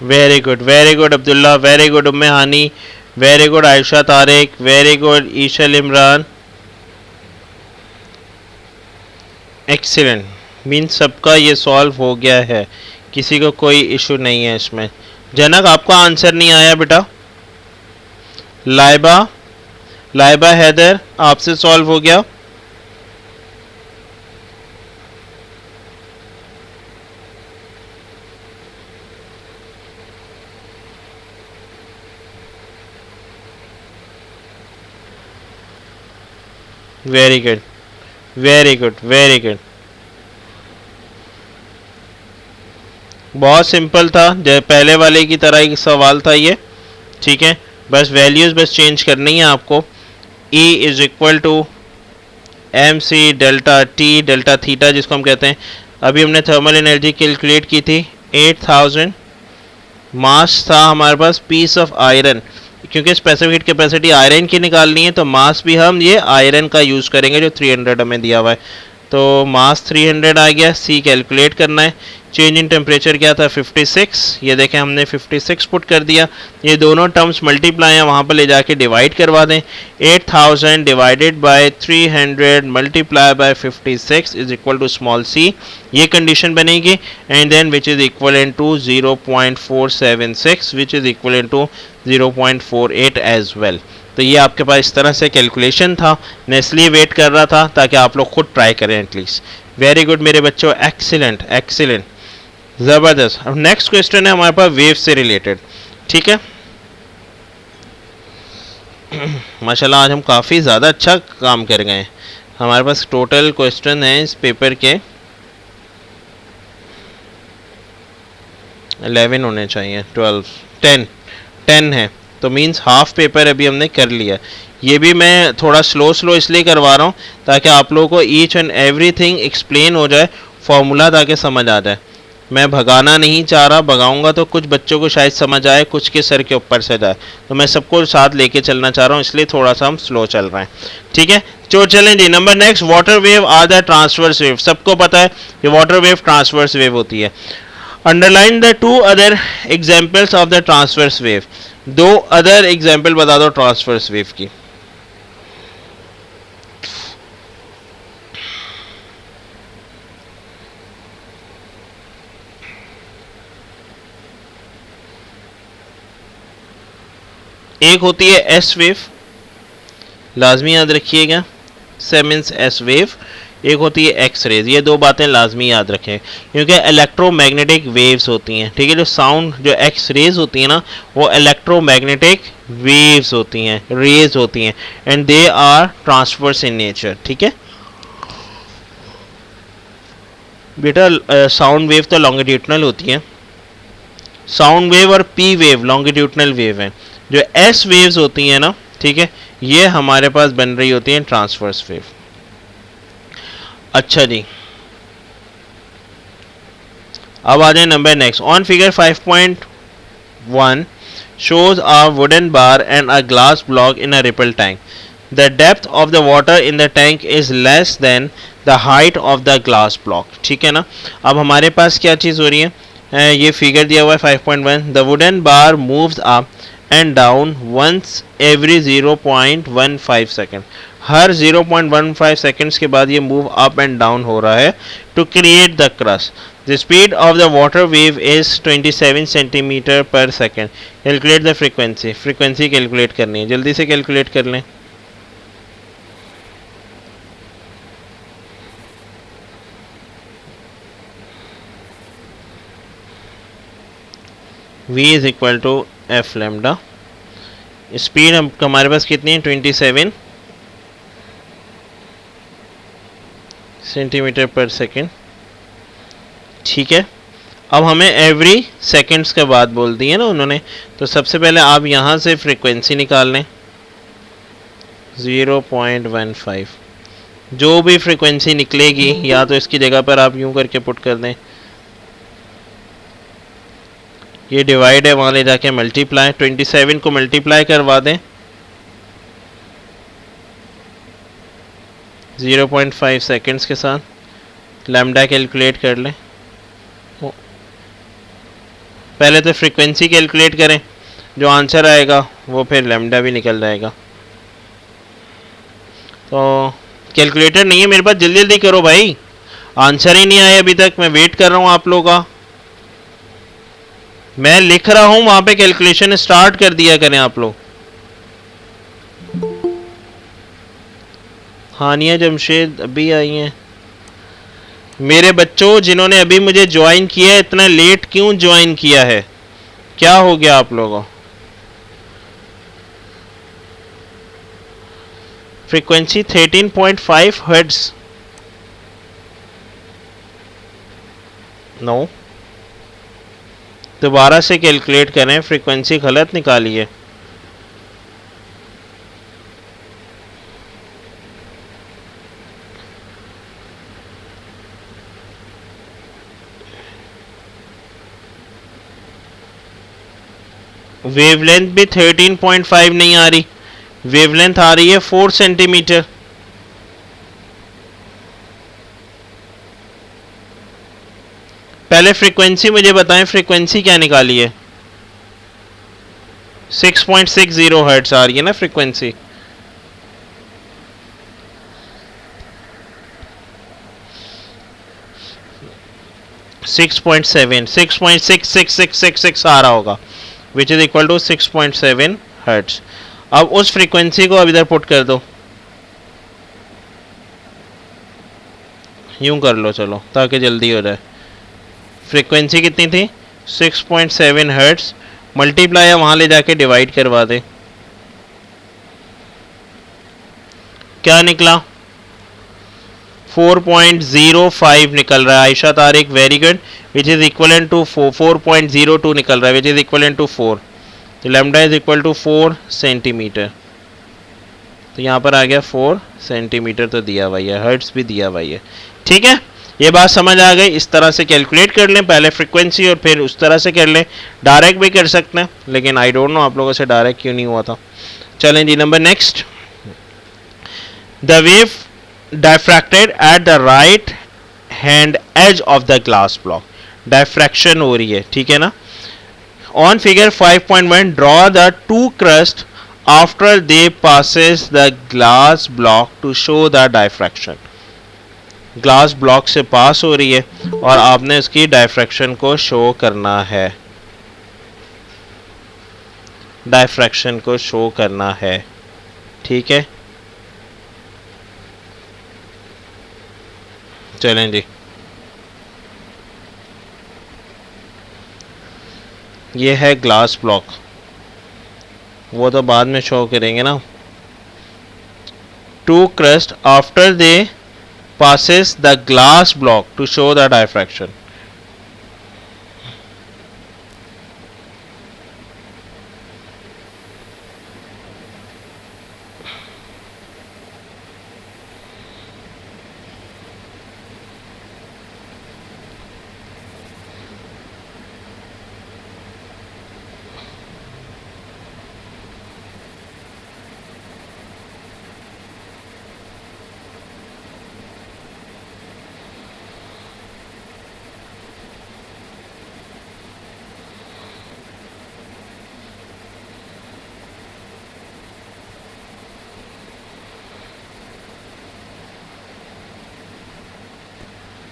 Very good, very good Abdullah, very good Umme Hani, very good Ayesha Tariq, very good Eshal Imran. Excellent, mean सबका ये सॉल्व हो गया है, किसी को कोई इशू नहीं है इसमें। जनक आपका आंसर नहीं आया बेटा। लाइबा, लाइबा हैदर आपसे सॉल्व हो गया। Very good, very good, very good. बहुत सिंपल था, जैसे पहले वाले की तरह एक सवाल था ये। ठीक है, बस वैल्यूज बस चेंज करनी है आपको। E is equal to M C delta T delta theta जिसको हम कहते हैं। अभी हमने थर्मल एनर्जी कैलकुलेट की थी 8000। मास था हमारे पास पीस ऑफ आयरन, क्योंकि स्पेसिफिक हीट कैपेसिटी आयरन की निकालनी है तो मास भी हम ये आयरन का यूज़ करेंगे जो 300 हमें दिया हुआ है। तो मास 300 आ गया। सी कैलकुलेट करना है। चेंज इन टेम्परेचर क्या था 56, ये देखें हमने 56 पुट कर दिया। ये दोनों टर्म्स मल्टीप्लाई हैं, वहाँ पर ले जाके डिवाइड करवा दें। 8000 divided by 300 multiply by 56 is equal to small C, ये कंडीशन बनेगी। And then which is equal to 0.476 which is equal to 0.48 as well. तो ये आपके पास इस तरह से कैलकुलेशन था, मैं इसलिए वेट कर रहा था ताकि आप लोग खुद ट्राई करें एटलीस्ट। वेरी गुड मेरे बच्चों, एक्सीलेंट एक्सीलेंट, ज़बरदस्त। अब नेक्स्ट क्वेश्चन है हमारे पास वेव से रिलेटेड। ठीक है, माशाल्लाह आज हम काफ़ी ज़्यादा अच्छा काम कर गए हैं। हमारे पास टोटल क्वेश्चन है इस पेपर के 11 होने चाहिए, 12 10 है, तो मींस हाफ पेपर अभी हमने कर लिया। ये भी मैं थोड़ा स्लो इसलिए करवा रहा हूँ ताकि आप लोगों को ईच एंड एवरीथिंग एक्सप्लेन हो जाए, फॉर्मूला ताकि समझ आ जाए। मैं भगाना नहीं चाह रहा, भगाऊंगा तो कुछ बच्चों को शायद समझ आए, कुछ के सर के ऊपर से जाए, तो मैं सबको साथ लेके चलना चाह रहा हूँ, इसलिए थोड़ा सा हम स्लो चल रहे हैं। ठीक है, तो चलें जी। Number next, water wave are the transverse wave. सबको पता है कि वाटर वेव ट्रांसवर्स वेव होती है। Underline the two other examples of the transverse wave. दो अदर एग्जाम्पल बता दो ट्रांसवर्स वेव की। एक होती है एस वेव, लाजमी याद रखिएगा। सेमेंस एस वेव, एक होती है एक्स रेज। ये दो बातें लाजमी याद रखें क्योंकि इलेक्ट्रोमैग्नेटिक वेव्स होती हैं, ठीक है। जो साउंड जो एक्स रेज होती है ना, वो इलेक्ट्रोमैग्नेटिक वेव्स होती हैं, रेज होती हैं, and they are transverse in nature, ठीक है बेटा। साउंड वेव तो लॉन्गिट्यूडनल होती है, साउंड वेव और पी वेव लॉन्गिट्यूडनल वेव है। जो एस वेव्स होती हैं ना, ठीक है, ये हमारे पास बन रही होती हैं ट्रांसवर्स वेव। अच्छा जी, अब आ जाए number next. On figure 5.1 shows a wooden bar and a glass block in a ripple tank. The depth of the water in the tank is less than the height of the glass block. ठीक है ना। अब हमारे पास क्या चीज़ हो रही है, ये फिगर दिया हुआ है 5.1। The wooden bar moves up and down once every 0.15 second. हर 0.15 सेकेंड्स के बाद ये मूव अप एंड डाउन हो रहा है to create the crest. The speed of the water wave is 27 centimetre per second. Calculate the frequency. Frequency calculate करनी है, जल्दी से कैलकुलेट कर लें। v is equal to F lambda. Speed हमारे पास कितनी है, 27 सेंटीमीटर पर सेकेंड, ठीक है। अब हमें एवरी सेकेंड्स के बाद बोल दी है ना उन्होंने, तो सबसे पहले आप यहाँ से फ्रीक्वेंसी निकाल लें 0.15। जो भी फ्रीक्वेंसी निकलेगी, या तो इसकी जगह पर आप यूं करके पुट कर दें, ये डिवाइड है, वहाँ ले जाके मल्टीप्लाई, 27 को मल्टीप्लाई करवा दें 0.5 सेकेंड्स के साथ, लैम्डा कैलकुलेट कर लें। पहले तो फ्रीक्वेंसी कैलकुलेट करें, जो आंसर आएगा वो फिर लैम्डा भी निकल जाएगा। तो कैलकुलेटर नहीं है मेरे पास, जल्दी जल्दी करो भाई, आंसर ही नहीं आया अभी तक, मैं वेट कर रहा हूँ आप लोगों का। मैं लिख रहा हूं, वहां पे कैलकुलेशन स्टार्ट कर दिया करें आप लोग। हानिया जमशेद अभी आई हैं। मेरे बच्चों जिन्होंने अभी मुझे ज्वाइन किया है, इतना लेट क्यों ज्वाइन किया है, क्या हो गया आप लोगों? Frequency 13.5 hertz. नो, दोबारा से कैलकुलेट करें, फ्रीक्वेंसी गलत निकाली है। वेवलेंथ भी 13.5 नहीं आ रही, वेवलेंथ आ रही है 4 सेंटीमीटर। पहले फ्रीक्वेंसी मुझे बताएं, फ्रीक्वेंसी क्या निकाली है? 6.60 हर्ट्ज आ रही है ना फ्रीक्वेंसी। सिक्स पॉइंट 6.66666 आ रहा होगा, which is equal to 6.7 hertz. अब उस फ्रीक्वेंसी को अब इधर पुट कर दो, यूं कर लो चलो ताकि जल्दी हो जाए। फ्रीक्वेंसी कितनी थी? 6.7 हर्ट्ज, मल्टीप्लाई वहां ले जाके डिवाइड करवा दे, क्या निकला? 4.05 निकल रहा है। Aisha Tariq very good, which is equal to 4.02 निकल रहा है, विच इज इक्वल टू 4। तो lambda is equal to 4 centimeter. तो यहाँ पर आ गया 4 सेंटीमीटर तो दिया हुआ है, हर्ट्ज भी दिया हुआ है, ठीक है। ये बात समझ आ गई। इस तरह से कैलकुलेट कर लें, पहले फ्रीक्वेंसी और फिर उस तरह से कर लें। डायरेक्ट भी कर सकते हैं, लेकिन आई डोंट नो आप लोगों से डायरेक्ट क्यों नहीं हुआ था। चलें जी, number next. The wave diffracted at the right hand edge of the glass block. Diffraction हो रही है, ठीक है ना। On figure 5.1 draw the two crest after they passes the glass block to show the diffraction. Glass block से pass हो रही है और आपने इसकी डायफ्रैक्शन को शो करना है, डायफ्रैक्शन को शो करना है, ठीक है। चलें जी, ये है ग्लास ब्लॉक, वो तो बाद में शो करेंगे ना। Two crest after they passes the glass block to show the diffraction.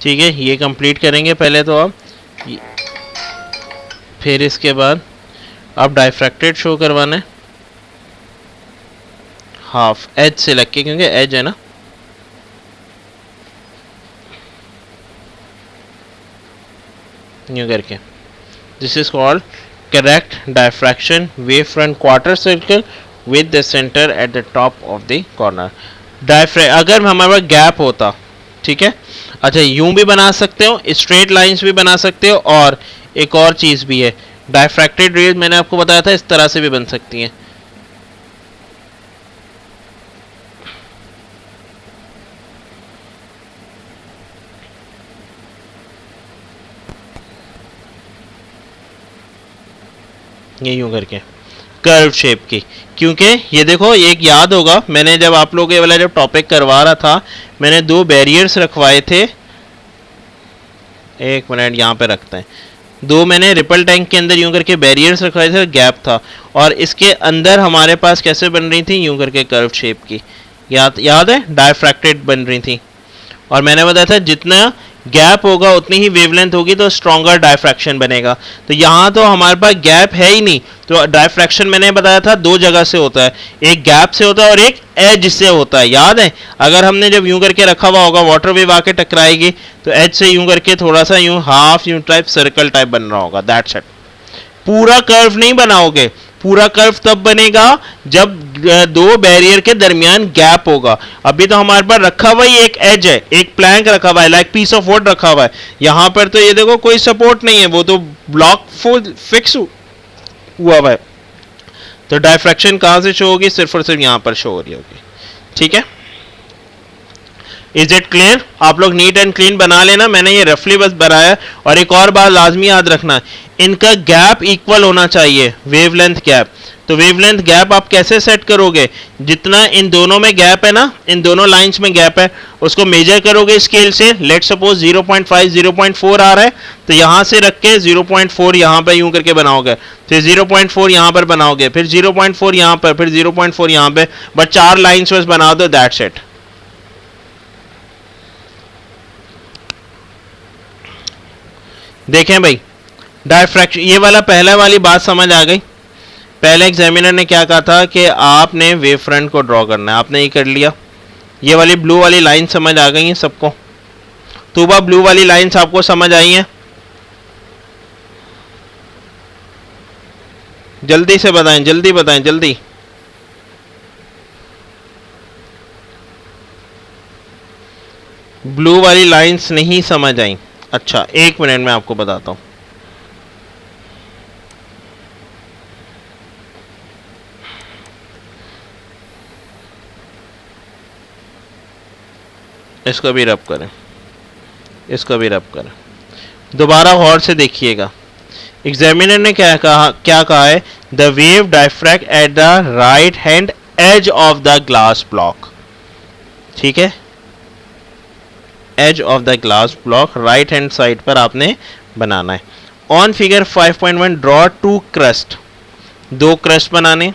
ठीक है, ये कंप्लीट करेंगे पहले तो आप, फिर इसके बाद आप डायफ्रैक्टेड शो करवाना है हाफ एज से लग के, क्योंकि एज है ना। न्यू करके this is called correct diffraction wave front quarter circle with the centre at the top of the corner. अगर हमारे पास गैप होता, ठीक है, अच्छा यूं भी बना सकते हो, स्ट्रेट लाइंस भी बना सकते हो, और एक और चीज़ भी है, डायफ्रैक्टेड रेज मैंने आपको बताया था इस तरह से भी बन सकती हैं। ये यूं करके कर्व शेप की, क्योंकि ये देखो एक याद होगा, मैंने जब आप लोग ये वाला जब टॉपिक करवा रहा था, मैंने दो बैरियर्स रखवाए थे, एक मिनट यहाँ पे रखते हैं, दो मैंने रिपल टैंक के अंदर यूं करके बैरियर्स रखवाए थे, गैप था, और इसके अंदर हमारे पास कैसे बन रही थी, यूं करके कर्व शेप की, याद है, डायफ्रैक्टेड बन रही थी। और मैंने बताया था जितना गैप होगा उतनी ही वेवलेंथ होगी तो स्ट्रॉन्गर डायफ्रैक्शन बनेगा। तो यहाँ तो हमारे पास गैप है ही नहीं, तो डायफ्रैक्शन मैंने बताया था दो जगह से होता है, एक गैप से होता है और एक एज से होता है, याद है। अगर हमने जब यूं करके रखा हुआ होगा, वाटर वेव आके टकराएगी तो एज से यूं करके थोड़ा सा यूं हाफ यूं टाइप सर्कल टाइप बन रहा होगा, दैट्स इट। पूरा कर्व नहीं बनाओगे, पूरा कर्व तब बनेगा जब दो बैरियर के दरमियान गैप होगा। अभी तो हमारे पास रखा हुआ ही एक एज है, एक प्लैंक रखा हुआ है, लाइक पीस ऑफ वुड रखा हुआ है, यहाँ पर तो ये देखो कोई सपोर्ट नहीं है, वो तो ब्लॉक फुल फिक्स हुआ हुआ है। तो डायफ्रैक्शन कहाँ से शो होगी, सिर्फ और सिर्फ यहाँ पर शो हो रही होगी, ठीक है। Is it clear? आप लोग नीट एंड क्लीन बना लेना, मैंने ये रफली बस बनाया। और एक और बात लाजमी याद रखना, इनका गैप इक्वल होना चाहिए, वेवलेंथ गैप। तो वेवलेंथ गैप आप कैसे सेट करोगे, जितना इन दोनों में गैप है ना, इन दोनों लाइंस में गैप है, उसको मेजर करोगे स्केल से। लेट सपोज 0.5 0.4 आ रहा है, तो यहाँ से रख के 0.4 यहाँ पर यूं करके बनाओगे, फिर 0.4 यहाँ पर बनाओगे, फिर 0.4 यहाँ पर, फिर 0.4 यहाँ पे, बट 4 लाइन्स बस बना दो, दैट्स इट। देखें भाई, डायफ्रैक्शन, ये वाला पहला वाली बात समझ आ गई। पहले एग्जामिनर ने क्या कहा था कि आपने वेव फ्रंट को ड्रॉ करना है, आपने ये कर लिया। ये वाली ब्लू वाली लाइन समझ आ गई है सबको? तो वह ब्लू वाली लाइंस आपको समझ आई हैं? जल्दी से बताएं, जल्दी बताएं, जल्दी। ब्लू वाली लाइंस नहीं समझ आई? अच्छा, एक मिनट में आपको बताता हूं। इसको भी रब करें, इसको भी रब करें, दोबारा गौर से देखिएगा। एग्जामिनर ने क्या कहा है, the wave diffract at the right hand edge of the glass block, ठीक है, edge of the glass block right hand side पर आपने बनाना है। On figure 5.1 draw 2 crest, 2 crest बनाने।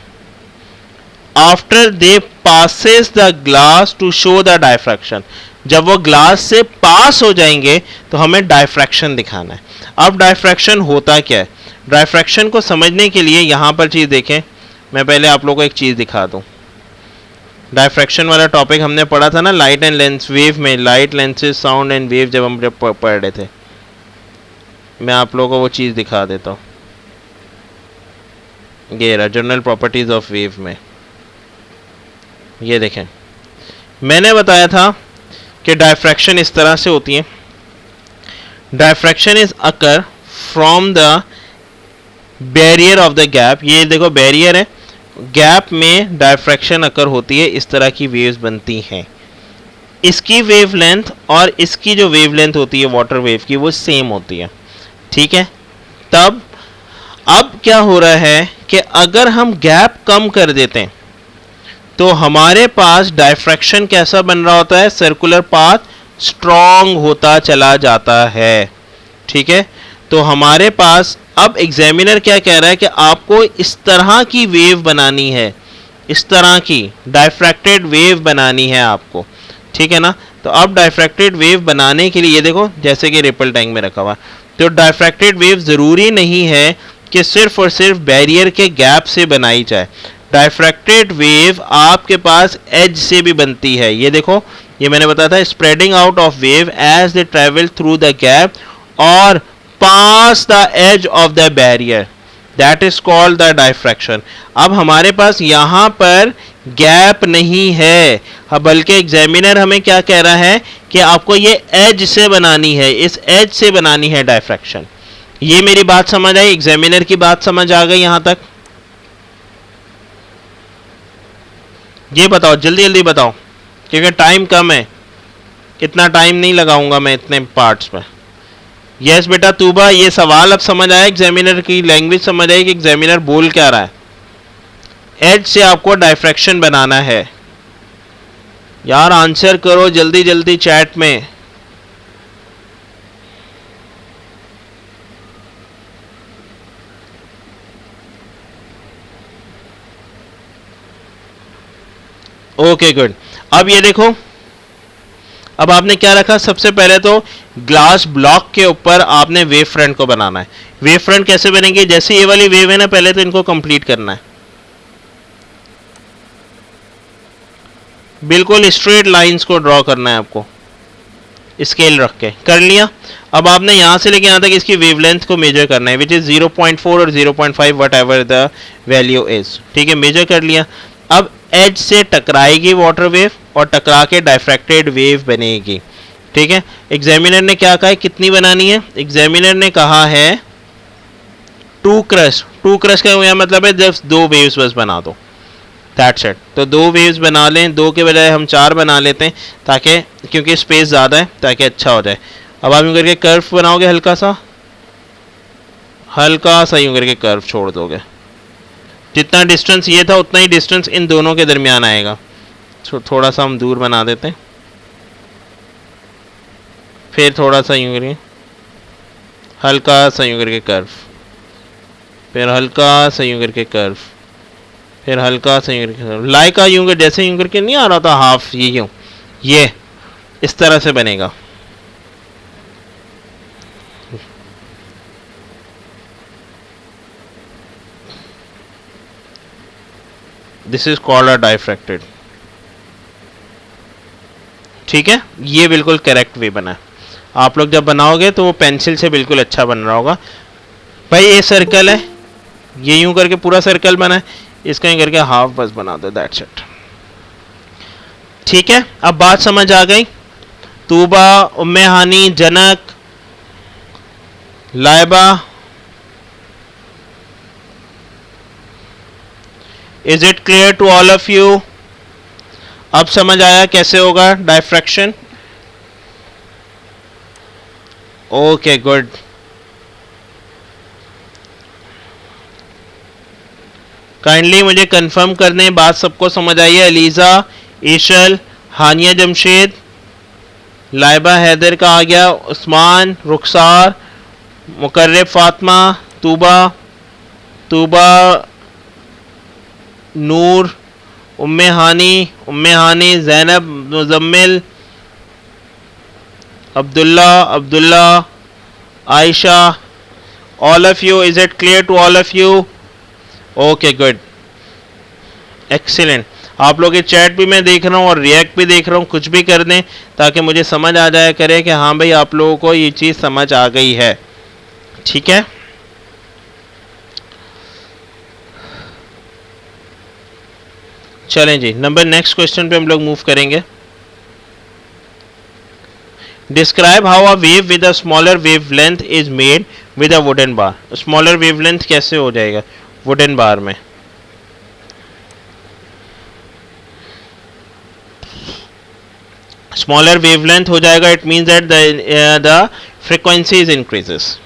After they passes the glass to show the diffraction, जब वो glass से पास हो जाएंगे तो हमें डायफ्रैक्शन दिखाना है। अब डायफ्रैक्शन होता क्या है, डायफ्रैक्शन को समझने के लिए यहाँ पर चीज़ देखें। मैं पहले आप लोगों को एक चीज़ दिखा दूँ, डायफ्रैक्शन वाला टॉपिक हमने पढ़ा था ना लाइट एंड लेंस वेव में, light lenses sound and wave जब हम पढ़ रहे थे। मैं आप लोगों को वो चीज़ दिखा देता हूँ। ये रहा जनरल प्रॉपर्टीज ऑफ वेव में, ये देखें मैंने बताया था कि डायफ्रैक्शन इस तरह से होती है। Diffraction is occur from the barrier of the gap. ये देखो बैरियर है, गैप में डायफ्रैक्शन अकर होती है, इस तरह की वेव्स बनती हैं। इसकी वेवलेंथ और इसकी जो वेवलेंथ होती है वाटर वेव की वो सेम होती है, ठीक है। तब अब क्या हो रहा है कि अगर हम गैप कम कर देते हैं तो हमारे पास डायफ्रैक्शन कैसा बन रहा होता है, सर्कुलर पाथ स्ट्रॉन्ग होता चला जाता है, ठीक है। तो हमारे पास अब एग्जामिनर क्या कह रहा है कि आपको इस तरह की वेव बनानी है, इस तरह की डायफ्रैक्टेड वेव बनानी है आपको, ठीक है ना। तो अब डायफ्रैक्टेड वेव बनाने के लिए ये देखो जैसे कि रिपल टैंक में रखा हुआ, तो डायफ्रैक्टेड वेव ज़रूरी नहीं है कि सिर्फ और सिर्फ बैरियर के गैप से बनाई जाए। डायफ्रैक्टेड वेव आपके पास एज से भी बनती है। ये देखो, ये मैंने बताया था, spreading out of wave as they travel through the gap और pass the edge of the barrier, that is called the diffraction. अब हमारे पास यहाँ पर गैप नहीं है, बल्कि एग्जामिनर हमें क्या कह रहा है कि आपको ये एज से बनानी है, इस एज से बनानी है डायफ्रैक्शन। ये मेरी बात समझ आई, एग्जामिनर की बात समझ आ गई यहाँ तक? ये बताओ, जल्दी जल्दी बताओ, क्योंकि टाइम कम है, इतना टाइम नहीं लगाऊंगा मैं इतने पार्ट्स पर। यस बेटा तूबा, ये सवाल अब समझ आया, एग्जामिनर की लैंग्वेज समझ आई कि एग्जामिनर बोल क्या रहा है। एज से आपको डायफ्रैक्शन बनाना है। यार आंसर करो जल्दी जल्दी चैट में। Okay good. अब ये देखो, अब आपने क्या रखा, सबसे पहले तो ग्लास ब्लॉक के ऊपर आपने वेव फ्रंट को बनाना है। वेव फ्रंट कैसे बनेंगे, जैसे ये वाली वेव है ना, पहले तो इनको कंप्लीट करना है, बिल्कुल स्ट्रेट लाइंस को ड्रॉ करना है आपको, स्केल रख के कर लिया। अब आपने यहाँ से लेके यहाँ तक इसकी वेवलेंथ को मेजर करना है, विच इज़ 0.4 और 0.5 what ever the value is, ठीक है, मेजर कर लिया। अब एज से टकराएगी वाटर वेव और टकरा के डायफ्रैक्टेड वेव बनेगी, ठीक है। एग्जामिनर ने क्या कहा है, कितनी बनानी है, एग्जामिनर ने कहा है 2 क्रश। 2 क्रश का यह मतलब है जब 2 वेव्स बस बना दो, दैट्स इट। तो 2 वेव्स बना लें, 2 के बजाय हम 4 बना लेते हैं, ताकि क्योंकि स्पेस ज़्यादा है ताकि अच्छा हो जाए। अब आप यूँ करके कर्व बनाओगे, हल्का सा यूँ करके कर्व छोड़ दोगे, जितना डिस्टेंस ये था उतना ही डिस्टेंस इन दोनों के दरमियान आएगा। थोड़ा सा हम दूर बना देते हैं, फिर थोड़ा सा यूँ करके हल्का सा यूँ करके कर्व, फिर हल्का सा यूँ करके कर्व, फिर हल्का सा यूँ करके कर्व, लाइका यूँ कर जैसे यूँ करके नहीं आ रहा था हाफ, ये यूँ, ये इस तरह से बनेगा। This is called a diffracted, ठीक है। ये बिल्कुल करेक्ट वे बना है। आप लोग जब बनाओगे तो वो पेंसिल से बिल्कुल अच्छा बन रहा होगा। भाई ये सर्कल है, ये यूं करके पूरा सर्कल बना है, इसका यूं करके हाफ बस बना दो, दैट्स इट, ठीक है। अब बात समझ आ गई। Tuba, Umme Hani, Janak, Laiba, is it clear to all of you? अब समझ आया कैसे होगा डायफ्रैक्शन? Okay good. काइंडली मुझे कंफर्म कर दें, बात सबको समझ आई है? अलीज़ा, ईशल, हानिया जमशेद, लाइबा हैदर का आ गया, उस्मान, रुखसार, मुकर्रब फातिमा, तूबा, नूर, उम्मे हानी, Zainab, Muzammil, Abdullah, Ayesha, all of you, is it clear to all of you? Okay, good, excellent. आप लोग के चैट भी मैं देख रहा हूँ और रिएक्ट भी देख रहा हूँ, कुछ भी कर दें ताकि मुझे समझ आ जाए करे कि हाँ भाई आप लोगों को ये चीज़ समझ आ गई है। ठीक है, चलें जी, नंबर नेक्स्ट क्वेश्चन पे हम लोग मूव करेंगे। Describe how a wave with a smaller wave length is made with a wooden bar. Smaller wave length कैसे हो जाएगा वुडन बार में? स्मॉलर वेवलेंथ हो जाएगा, it means that the frequency is increases.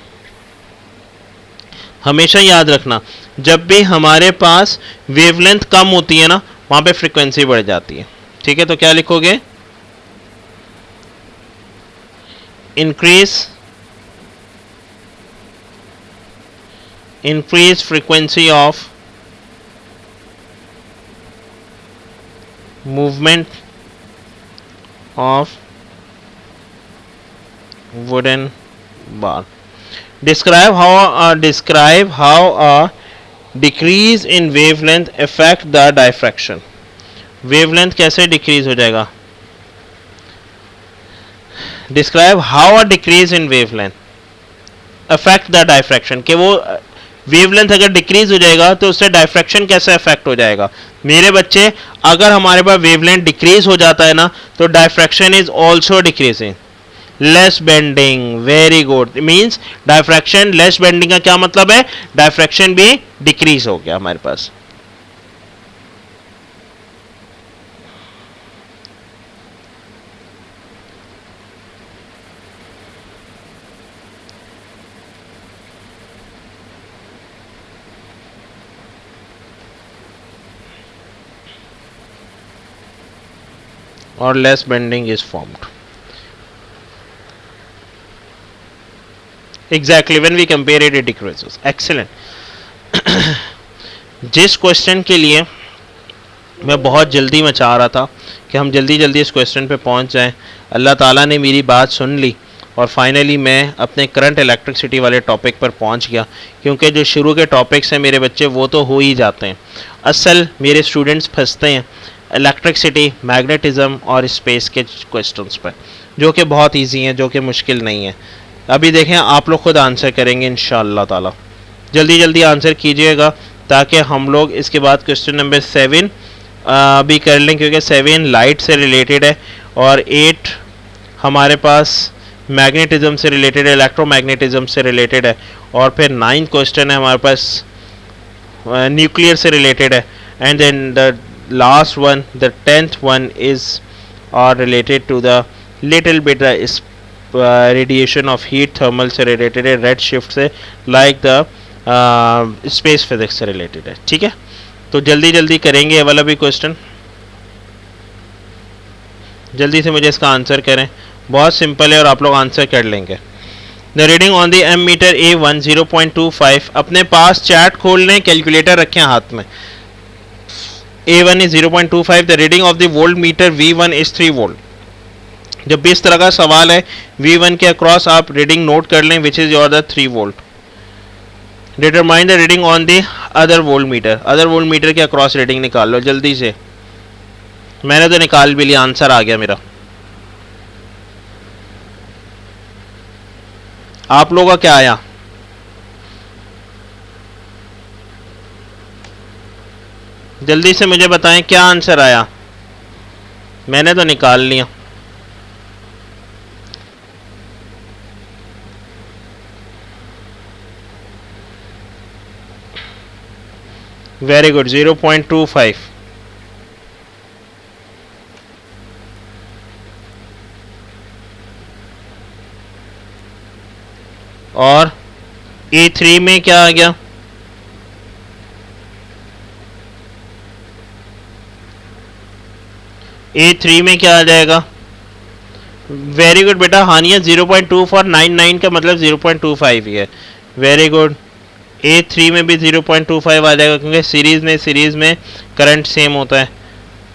हमेशा याद रखना, जब भी हमारे पास वेवलेंथ कम होती है ना, वहां पे फ्रीक्वेंसी बढ़ जाती है। ठीक है, तो क्या लिखोगे? increase frequency of movement of wooden bar. Describe how a decrease in wavelength affect the diffraction. wavelength कैसे decrease हो जाएगा? Describe how a decrease in wavelength affect the diffraction. कि वो वेवलेंथ अगर डिक्रीज हो जाएगा तो उससे डायफ्रैक्शन कैसे अफेक्ट हो जाएगा? मेरे बच्चे, अगर हमारे पास वेवलेंथ डिक्रीज हो जाता है ना, तो diffraction is also decreasing. Less bending, very good, means diffraction less bending का क्या मतलब है? डायफ्रैक्शन भी डिक्रीज हो गया हमारे पास। or less bending is formed. Exactly, when we compare it, it decreases. Excellent. जिस क्वेश्चन के लिए मैं बहुत जल्दी में चाह रहा था कि हम जल्दी जल्दी इस क्वेश्चन पे पहुंच जाएं, अल्लाह ताला ने मेरी बात सुन ली और फाइनली मैं अपने करंट इलेक्ट्रिसिटी वाले टॉपिक पर पहुंच गया। क्योंकि जो शुरू के टॉपिक्स हैं मेरे बच्चे, वो तो हो ही जाते हैं, असल मेरे स्टूडेंट्स फंसते हैं इलेक्ट्रिसिटी, मैग्नेटिज्म और स्पेस के क्वेश्चंस पर, जो कि बहुत इजी हैं, जो कि मुश्किल नहीं है। अभी देखें, आप लोग खुद आंसर करेंगे इंशाअल्लाह ताला। जल्दी जल्दी आंसर कीजिएगा ताकि हम लोग इसके बाद क्वेश्चन नंबर 7 भी कर लें, क्योंकि 7 लाइट से रिलेटेड है और 8 हमारे पास मैग्नेटिज्म से रिलेटेड है, इलेक्ट्रोमैग्नेटिज्म से रिलेटेड है, और फिर 9th क्वेश्चन है हमारे पास न्यूक्लियर से रिलेटेड है, and then the last one, the 10th one is related to the little bit radiation of heat, thermal से related है, red shift से, like the space physics से related है। ठीक है, तो जल्दी जल्दी करेंगे ये वाला भी क्वेश्चन, जल्दी से मुझे इसका आंसर करें, बहुत सिंपल है और आप लोग आंसर कर लेंगे। The reading on the ammeter A1 0.25, अपने पास चैट खोल लें, कैलकुलेटर रखें हाथ में। A1 is 0.25, the reading of the voltmeter V1 is 3 volt। जब भी इस तरह का सवाल है, V1 के अक्रॉस आप रीडिंग नोट कर लें, which is your the 3 volt. Determine the reading on the other voltmeter, other voltmeter के अक्रॉस रीडिंग निकाल लो जल्दी से। मैंने तो निकाल भी लिया, आंसर आ गया मेरा। आप लोगों का क्या आया? जल्दी से मुझे बताएं क्या आंसर आया। मैंने तो निकाल लिया। Very good, 0.25। और A3 में क्या आ गया? A3 में क्या आ जाएगा? वेरी गुड बेटा हानिया, 0.2499 का मतलब 0.25 ही है। वेरी गुड, A3 में भी 0.25 आ जाएगा, क्योंकि सीरीज में करंट सेम होता है।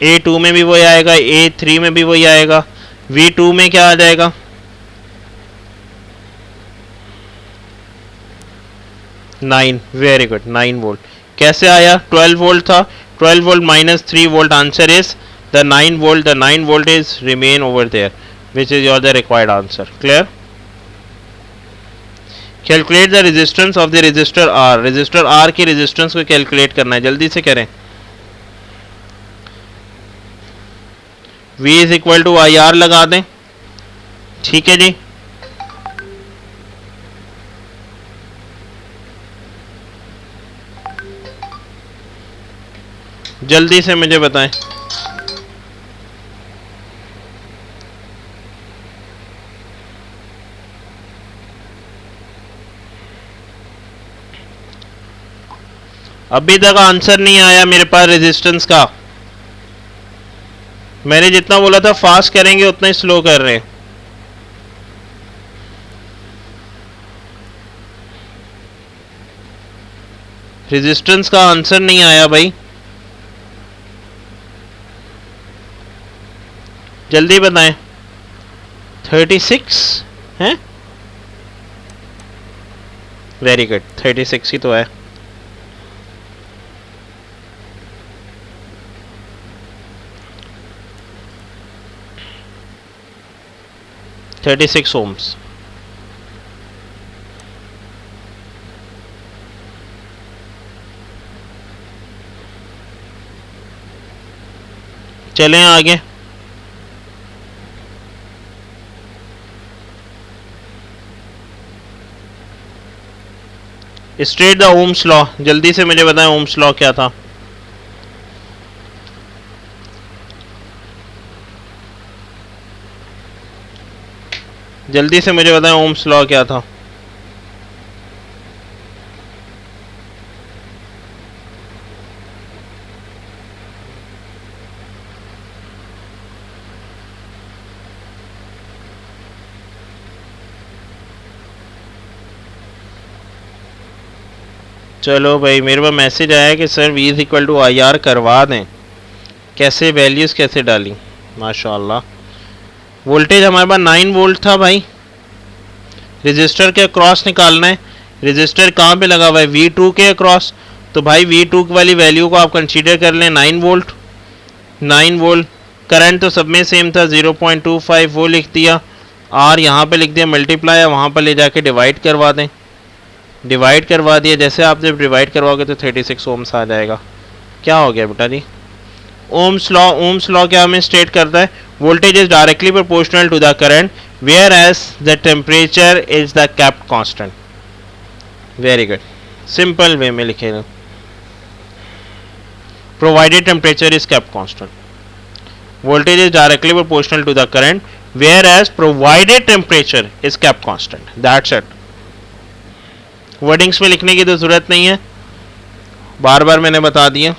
A2 में भी वही आएगा, A3 में भी वही आएगा। V2 में क्या आ जाएगा? Very good, 9 volt. कैसे आया? 12 वोल्ट था, 12 volt minus 3 volt, answer is the 9 volt. The 9 volt is remain over there, which is your the required answer. Clear? Calculate the resistance of the resistor R. resistor R की resistance को calculate करना है, जल्दी से करें. V is equal to IR लगा दें. ठीक है जी. जल्दी से मुझे बताएं. अभी तक आंसर नहीं आया मेरे पास रेजिस्टेंस का. मैंने जितना बोला था फास्ट करेंगे उतना ही स्लो कर रहे हैं. रेजिस्टेंस का आंसर नहीं आया भाई, जल्दी बताएं. 36 है. वेरी गुड, 36 ही तो है. $36 ohms. चलें आगे. Straight the Ohm's law. जल्दी से मुझे बताएं ओम्स लॉ क्या था. जल्दी से मुझे बताएं ओम्स लॉ क्या था. चलो भाई, मेरे पास मैसेज आया कि sir V is equal to IR करवा दें. कैसे वैल्यूज़ कैसे डाली. माशाल्लाह. वोल्टेज हमारे पास 9 वोल्ट था भाई. रजिस्टर के अक्रॉस निकालना है. रजिस्टर कहाँ पे लगा हुआ है, V2 के अक्रॉस. तो भाई V2 वाली वैल्यू को आप कंसीडर कर लें 9 वोल्ट. 9 वोल्ट. करंट तो सब में सेम था, 0.25 वो लिख दिया. R यहाँ पे लिख दिया, मल्टीप्लाई वहाँ पर ले जाके डिवाइड करवा दें. डिवाइड करवा दिया. जैसे आप जब डिवाइड करवाओगे तो 36 ओम्स आ जाएगा. क्या हो गया बेटा जी. ओम्स लॉ क्या हमें स्टेट करता है, voltage is directly proportional to the current whereas the temperature is the kept constant. Very good, simple way में लिखेगा. Provided temperature is kept constant. Voltage is directly proportional to the current whereas provided temperature is kept constant. That's it. Wordings में लिखने की तो जरूरत नहीं है, बार बार मैंने बता दिया.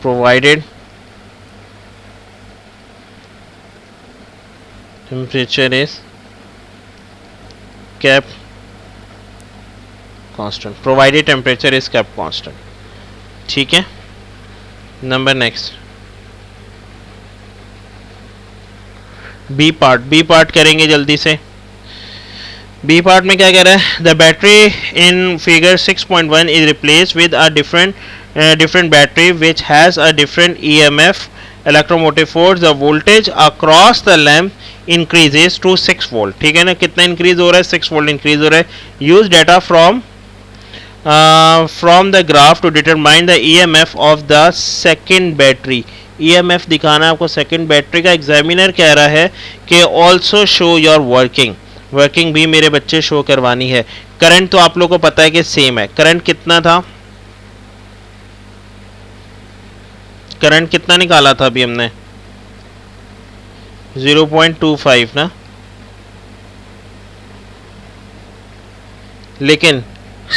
Provided temperature is kept constant. Provided temperature is kept constant. ठीक है. नंबर नेक्स्ट बी पार्ट करेंगे जल्दी से. बी पार्ट में क्या कह रहा है, the battery in figure 6.1 is replace with a different battery which has a different EMF electromotive force. The voltage across the lamp increases to 6 volt. ठीक है ना. कितना इंक्रीज हो रहा है, 6 वोल्ट इंक्रीज हो रहा है. Use data from the graph to determine the EMF of the second battery. EMF दिखाना आपको सेकेंड बैटरी का. एग्जामिनर कह रहा है कि ऑल्सो शो योर वर्किंग भी मेरे बच्चे शो करवानी है. करंट तो आप लोग को पता है कि सेम है. करंट कितना था, करंट कितना निकाला था अभी हमने, 0.25 ना. लेकिन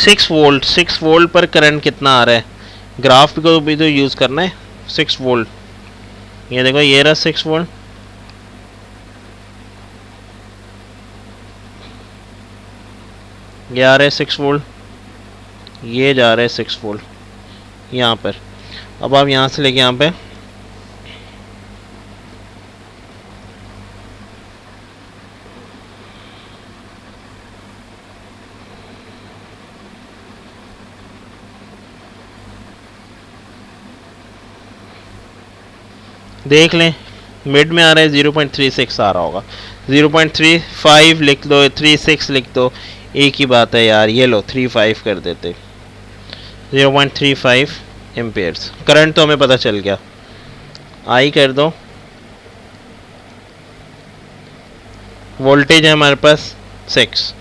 6 वोल्ट पर करंट कितना आ रहा है, ग्राफ को भी तो यूज़ करना है. 6 वोल्ट, ये देखो ये रहा 6 वोल्ट. ये आ रहा है 6 वोल्ट. ये जा रहा है 6 वोल्ट यहाँ पर। अब आप यहाँ से लेके यहाँ पे देख लें, मिड में आ रहा है 0.36 आ रहा होगा, 0.35 लिख दो, 36 लिख दो, एक ही बात है यार। ये लो 35 कर देते, 0.35 एम्पेयर्स। करंट तो हमें पता चल गया, आई कर दो। वोल्टेज है हमारे पास 6।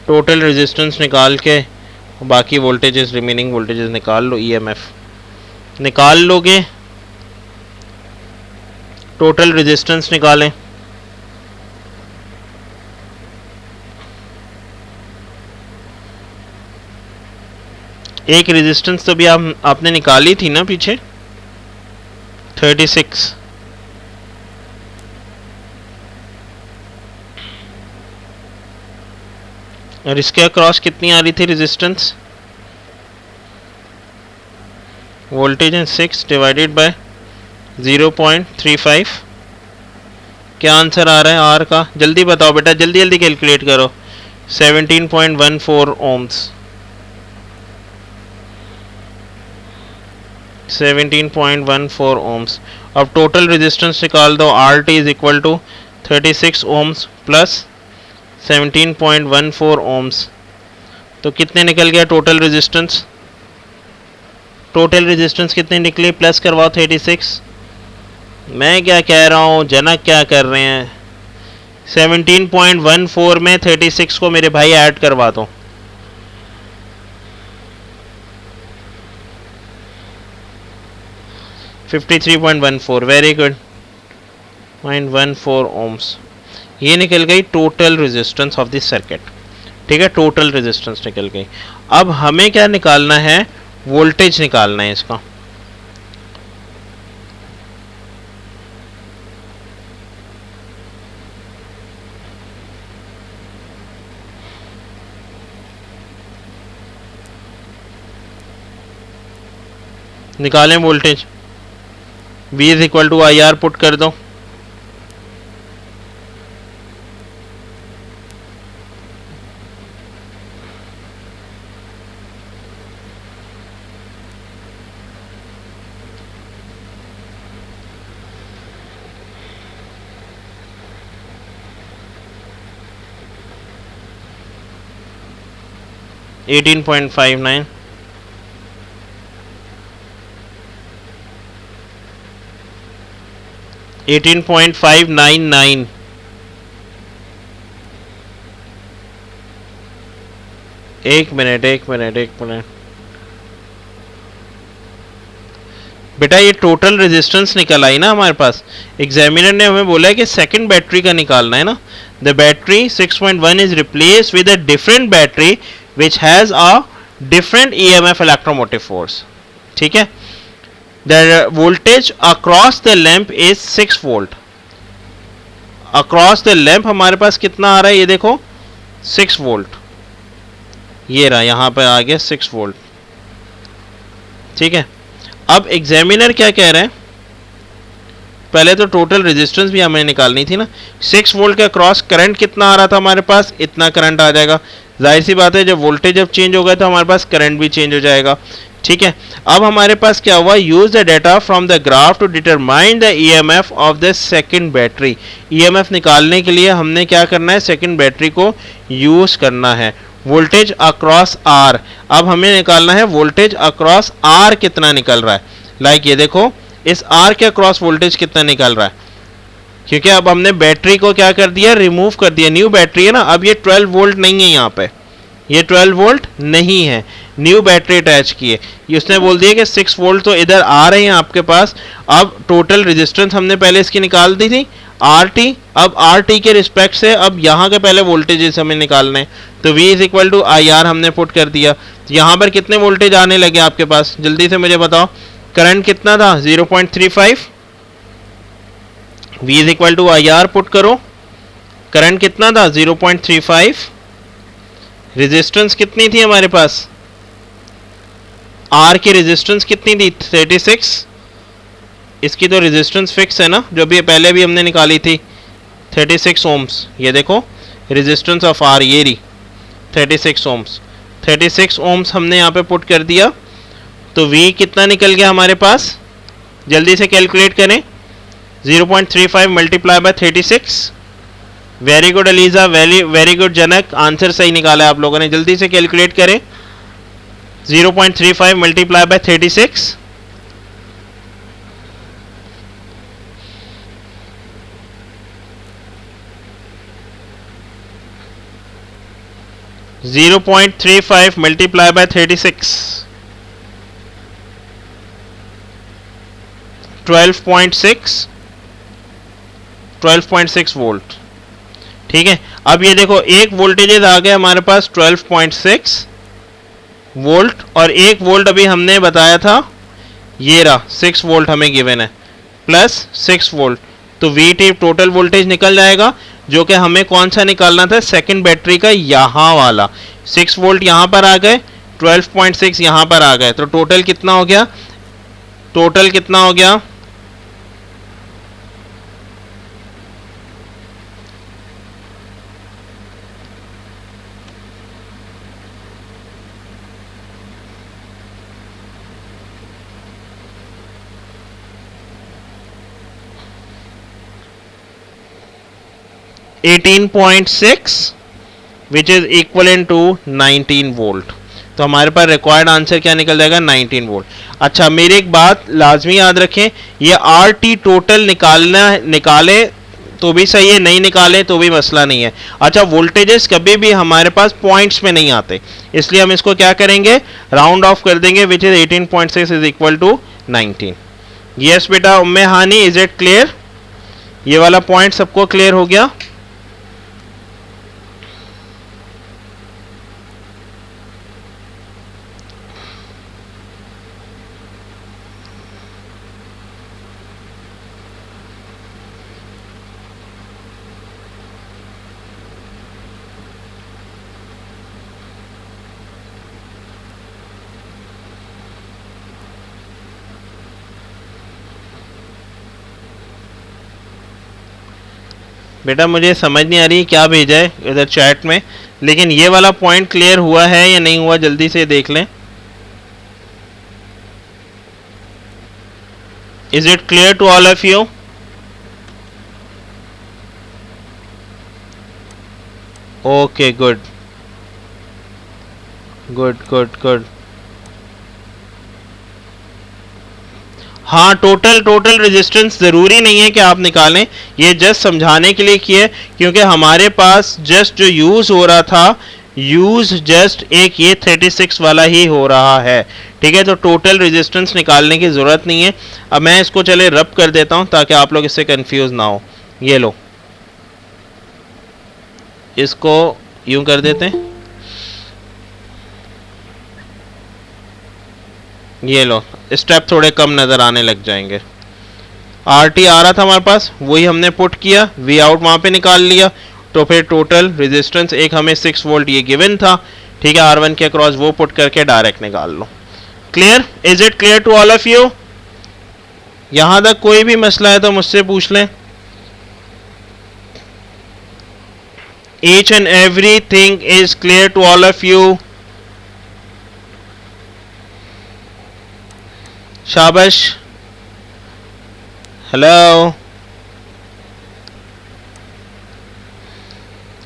टोटल रेजिस्टेंस निकाल के बाकी वोल्टेजेस, रिमेनिंग वोल्टेजेस निकाल लो। ईएमएफ निकाल लोगे, टोटल रेजिस्टेंस निकालें। एक रेजिस्टेंस तो भी आपने निकाली थी ना पीछे, 36। और इसके अक्रॉस कितनी आ रही थी resistance? Voltage in 6 divided by 0.35। क्या आंसर आ रहा है आर का? जल्दी बताओ बेटा, जल्दी जल्दी कैलकुलेट करो। 17.14 ओम्स, 17.14 ओम्स। अब टोटल रेजिस्टेंस निकाल दो। R T is equal to 36 ohms plus 17.14 ohms. तो कितने निकल गया टोटल रेजिस्टेंस? टोटल रेजिस्टेंस कितने निकले? प्लस करवाओ 36। मैं क्या कह रहा हूँ, जनक क्या कर रहे हैं? 17.14 में 36 को मेरे भाई ऐड करवा दो। (53.14) वेरी गुड, 0.14 ओम्स। ये निकल गई total resistance of the circuit. ठीक है, टोटल रेजिस्टेंस निकल गई। अब हमें क्या निकालना है? वोल्टेज निकालना है इसका। निकालें voltage. V is equal to I R put कर दो। (18.59) 18.599। एक मिनट बेटा, ये टोटल रेजिस्टेंस निकल आई ना हमारे पास। एग्जामिनर ने हमें बोला है कि सेकंड बैटरी का निकालना है ना। The battery 6.1 is replace with a different battery which has a different EMF electromotive force. ठीक है, the voltage across the lamp is 6 volt. Across the lamp हमारे पास कितना आ रहा है? ये देखो 6 वोल्ट। ये रहा, यहां पर आ गया 6 वोल्ट। ठीक है, अब एग्जामिनर क्या कह रहे हैं? पहले तो टोटल रेजिस्टेंस भी हमें निकालनी थी ना। 6 वोल्ट के अक्रॉस करंट कितना आ रहा था हमारे पास? इतना करंट आ जाएगा। जाहिर सी बात है, जब वोल्टेज जब चेंज हो गया तो हमारे पास करंट भी चेंज हो जाएगा। ठीक है, अब हमारे पास क्या हुआ? Use the data from the graph to determine the EMF of the second battery. EMF निकालने के लिए हमने क्या करना है? सेकंड बैटरी को यूज करना है। वोल्टेज अक्रॉस आर, अब हमें निकालना है वोल्टेज अक्रॉस आर कितना निकल रहा है। लाइक ये देखो, इस आर के अक्रॉस वोल्टेज कितना निकल रहा है, क्योंकि अब हमने बैटरी को क्या कर दिया? रिमूव कर दिया। न्यू बैटरी है ना, अब ये 12 वोल्ट नहीं है, यहाँ पे ये 12 वोल्ट नहीं है, न्यू बैटरी अटैच की है। ये उसने बोल दिया कि 6 वोल्ट तो इधर आ रहे हैं आपके पास। अब टोटल रेजिस्टेंस हमने पहले इसकी निकाल दी थी RT। अब RT के रिस्पेक्ट से अब यहाँ के पहले वोल्टेजेस हमें निकालने हैं, तो V is equal to I R हमने पुट कर दिया। तो यहाँ पर कितने वोल्टेज आने लगे आपके पास? जल्दी से मुझे बताओ। करंट कितना था? 0.35। V is equal to I R put करो। करंट कितना था? 0.35। रेजिस्टेंस कितनी थी हमारे पास? आर की रेजिस्टेंस कितनी थी 36, इसकी तो रेजिस्टेंस फिक्स है ना, जो भी पहले भी हमने निकाली थी 36 ओम्स। ये देखो रेजिस्टेंस ऑफ आर ये रही 36 ओम्स। 36 ओम्स हमने यहाँ पे पुट कर दिया, तो V कितना निकल गया हमारे पास, जल्दी से कैलकुलेट करें। 0.35 multiply by 36। Very good ELISA, very good Janak, answer सही निकाला है आप लोगों ने, जल्दी से कैलकुलेट करें। 0.35 multiply by 36, .35 multiply by 36, 12.6 volt. ठीक है, अब ये देखो एक वोल्टेजेस आ गए हमारे पास 12.6 वोल्ट, और एक वोल्ट अभी हमने बताया था ये रहा 6 वोल्ट हमें गिवन है, प्लस 6 वोल्ट, तो VT टोटल वोल्टेज निकल जाएगा, जो कि हमें कौन सा निकालना था, सेकंड बैटरी का यहाँ वाला। 6 वोल्ट यहाँ पर आ गए, 12.6 यहाँ पर आ गए, तो टोटल कितना हो गया, टोटल कितना हो गया, (18.6) which is equivalent to 19 volt. तो हमारे पास रिक्वायर्ड आंसर क्या निकल जाएगा, 19 वोल्ट। अच्छा, मेरी एक बात लाजमी याद रखें, ये RT टोटल निकाले तो भी सही है, नहीं निकाले तो भी मसला नहीं है। अच्छा, वोल्टेजेस कभी भी हमारे पास पॉइंट्स में नहीं आते, इसलिए हम इसको क्या करेंगे, राउंड ऑफ कर देंगे, which is 18.6 is equal to 19। Yes बेटा Umme Hani, is it clear, ये वाला पॉइंट सबको क्लियर हो गया। बेटा मुझे समझ नहीं आ रही क्या भेजा है इधर चैट में, लेकिन ये वाला पॉइंट क्लियर हुआ है या नहीं हुआ, जल्दी से देख लें। Is it clear to all of you? Okay, good good good good. हाँ, टोटल रेजिस्टेंस ज़रूरी नहीं है कि आप निकालें, ये जस्ट समझाने के लिए किया, क्योंकि हमारे पास जस्ट जो यूज़ हो रहा था, यूज़ जस्ट एक ये 36 वाला ही हो रहा है। ठीक है, तो टोटल रेजिस्टेंस निकालने की ज़रूरत नहीं है। अब मैं इसको चले रब कर देता हूँ ताकि आप लोग इससे कंफ्यूज ना हो। ये लो, इसको यूं कर देते हैं, ये लो, स्टेप थोड़े कम नज़र आने लग जाएंगे। RT आ रहा था हमारे पास, वही हमने पुट किया, V आउट वहाँ पे निकाल लिया, तो फिर टोटल रेजिस्टेंस एक हमें 6 वोल्ट ये गिवन था। ठीक है, R1 के अक्रॉस वो पुट करके डायरेक्ट निकाल लो। Clear, is it clear to all of you? यहाँ तक कोई भी मसला है तो मुझसे पूछ लें। Each and everything is clear to all of you? शाबाश, हेलो।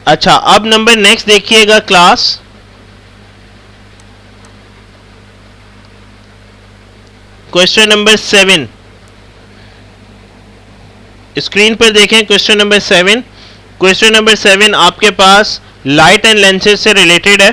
अच्छा, अब नंबर नेक्स्ट देखिएगा क्लास, क्वेश्चन नंबर 7। स्क्रीन पर देखें क्वेश्चन नंबर 7। क्वेश्चन नंबर 7 आपके पास लाइट एंड लेंसेज से रिलेटेड है।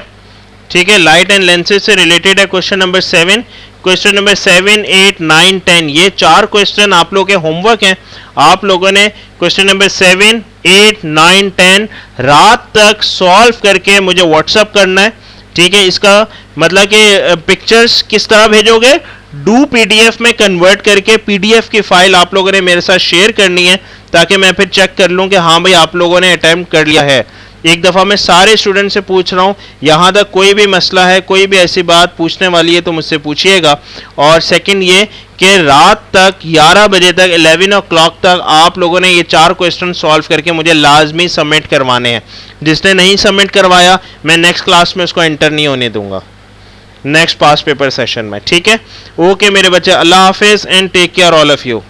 ठीक है, लाइट एंड लेंसेज से रिलेटेड है क्वेश्चन नंबर 7। क्वेश्चन नंबर 7, 8, 9, 10 ये 4 क्वेश्चन आप लोगों के होमवर्क हैं। आप लोगों ने क्वेश्चन नंबर 7, 8, 9, 10 रात तक सॉल्व करके मुझे व्हाट्सअप करना है। ठीक है, इसका मतलब कि पिक्चर्स किस तरह भेजोगे, डू PDF में कन्वर्ट करके PDF की फाइल आप लोगों ने मेरे साथ शेयर करनी है, ताकि मैं फिर चेक कर लूँ कि हाँ भाई आप लोगों ने अटेम्प्ट कर लिया है। एक दफ़ा मैं सारे स्टूडेंट से पूछ रहा हूँ, यहाँ तक कोई भी मसला है, कोई भी ऐसी बात पूछने वाली है तो मुझसे पूछिएगा। और सेकंड ये कि रात तक 11 बजे तक 11 ओ क्लॉक तक आप लोगों ने ये 4 क्वेश्चन सॉल्व करके मुझे लाजमी सबमिट करवाने हैं। जिसने नहीं सबमिट करवाया मैं नेक्स्ट क्लास में उसको एंटर नहीं होने दूंगा, नेक्स्ट पास पेपर सेशन में, ठीक है। ओके मेरे बच्चे, अल्लाह हाफिज़ and take care all of you.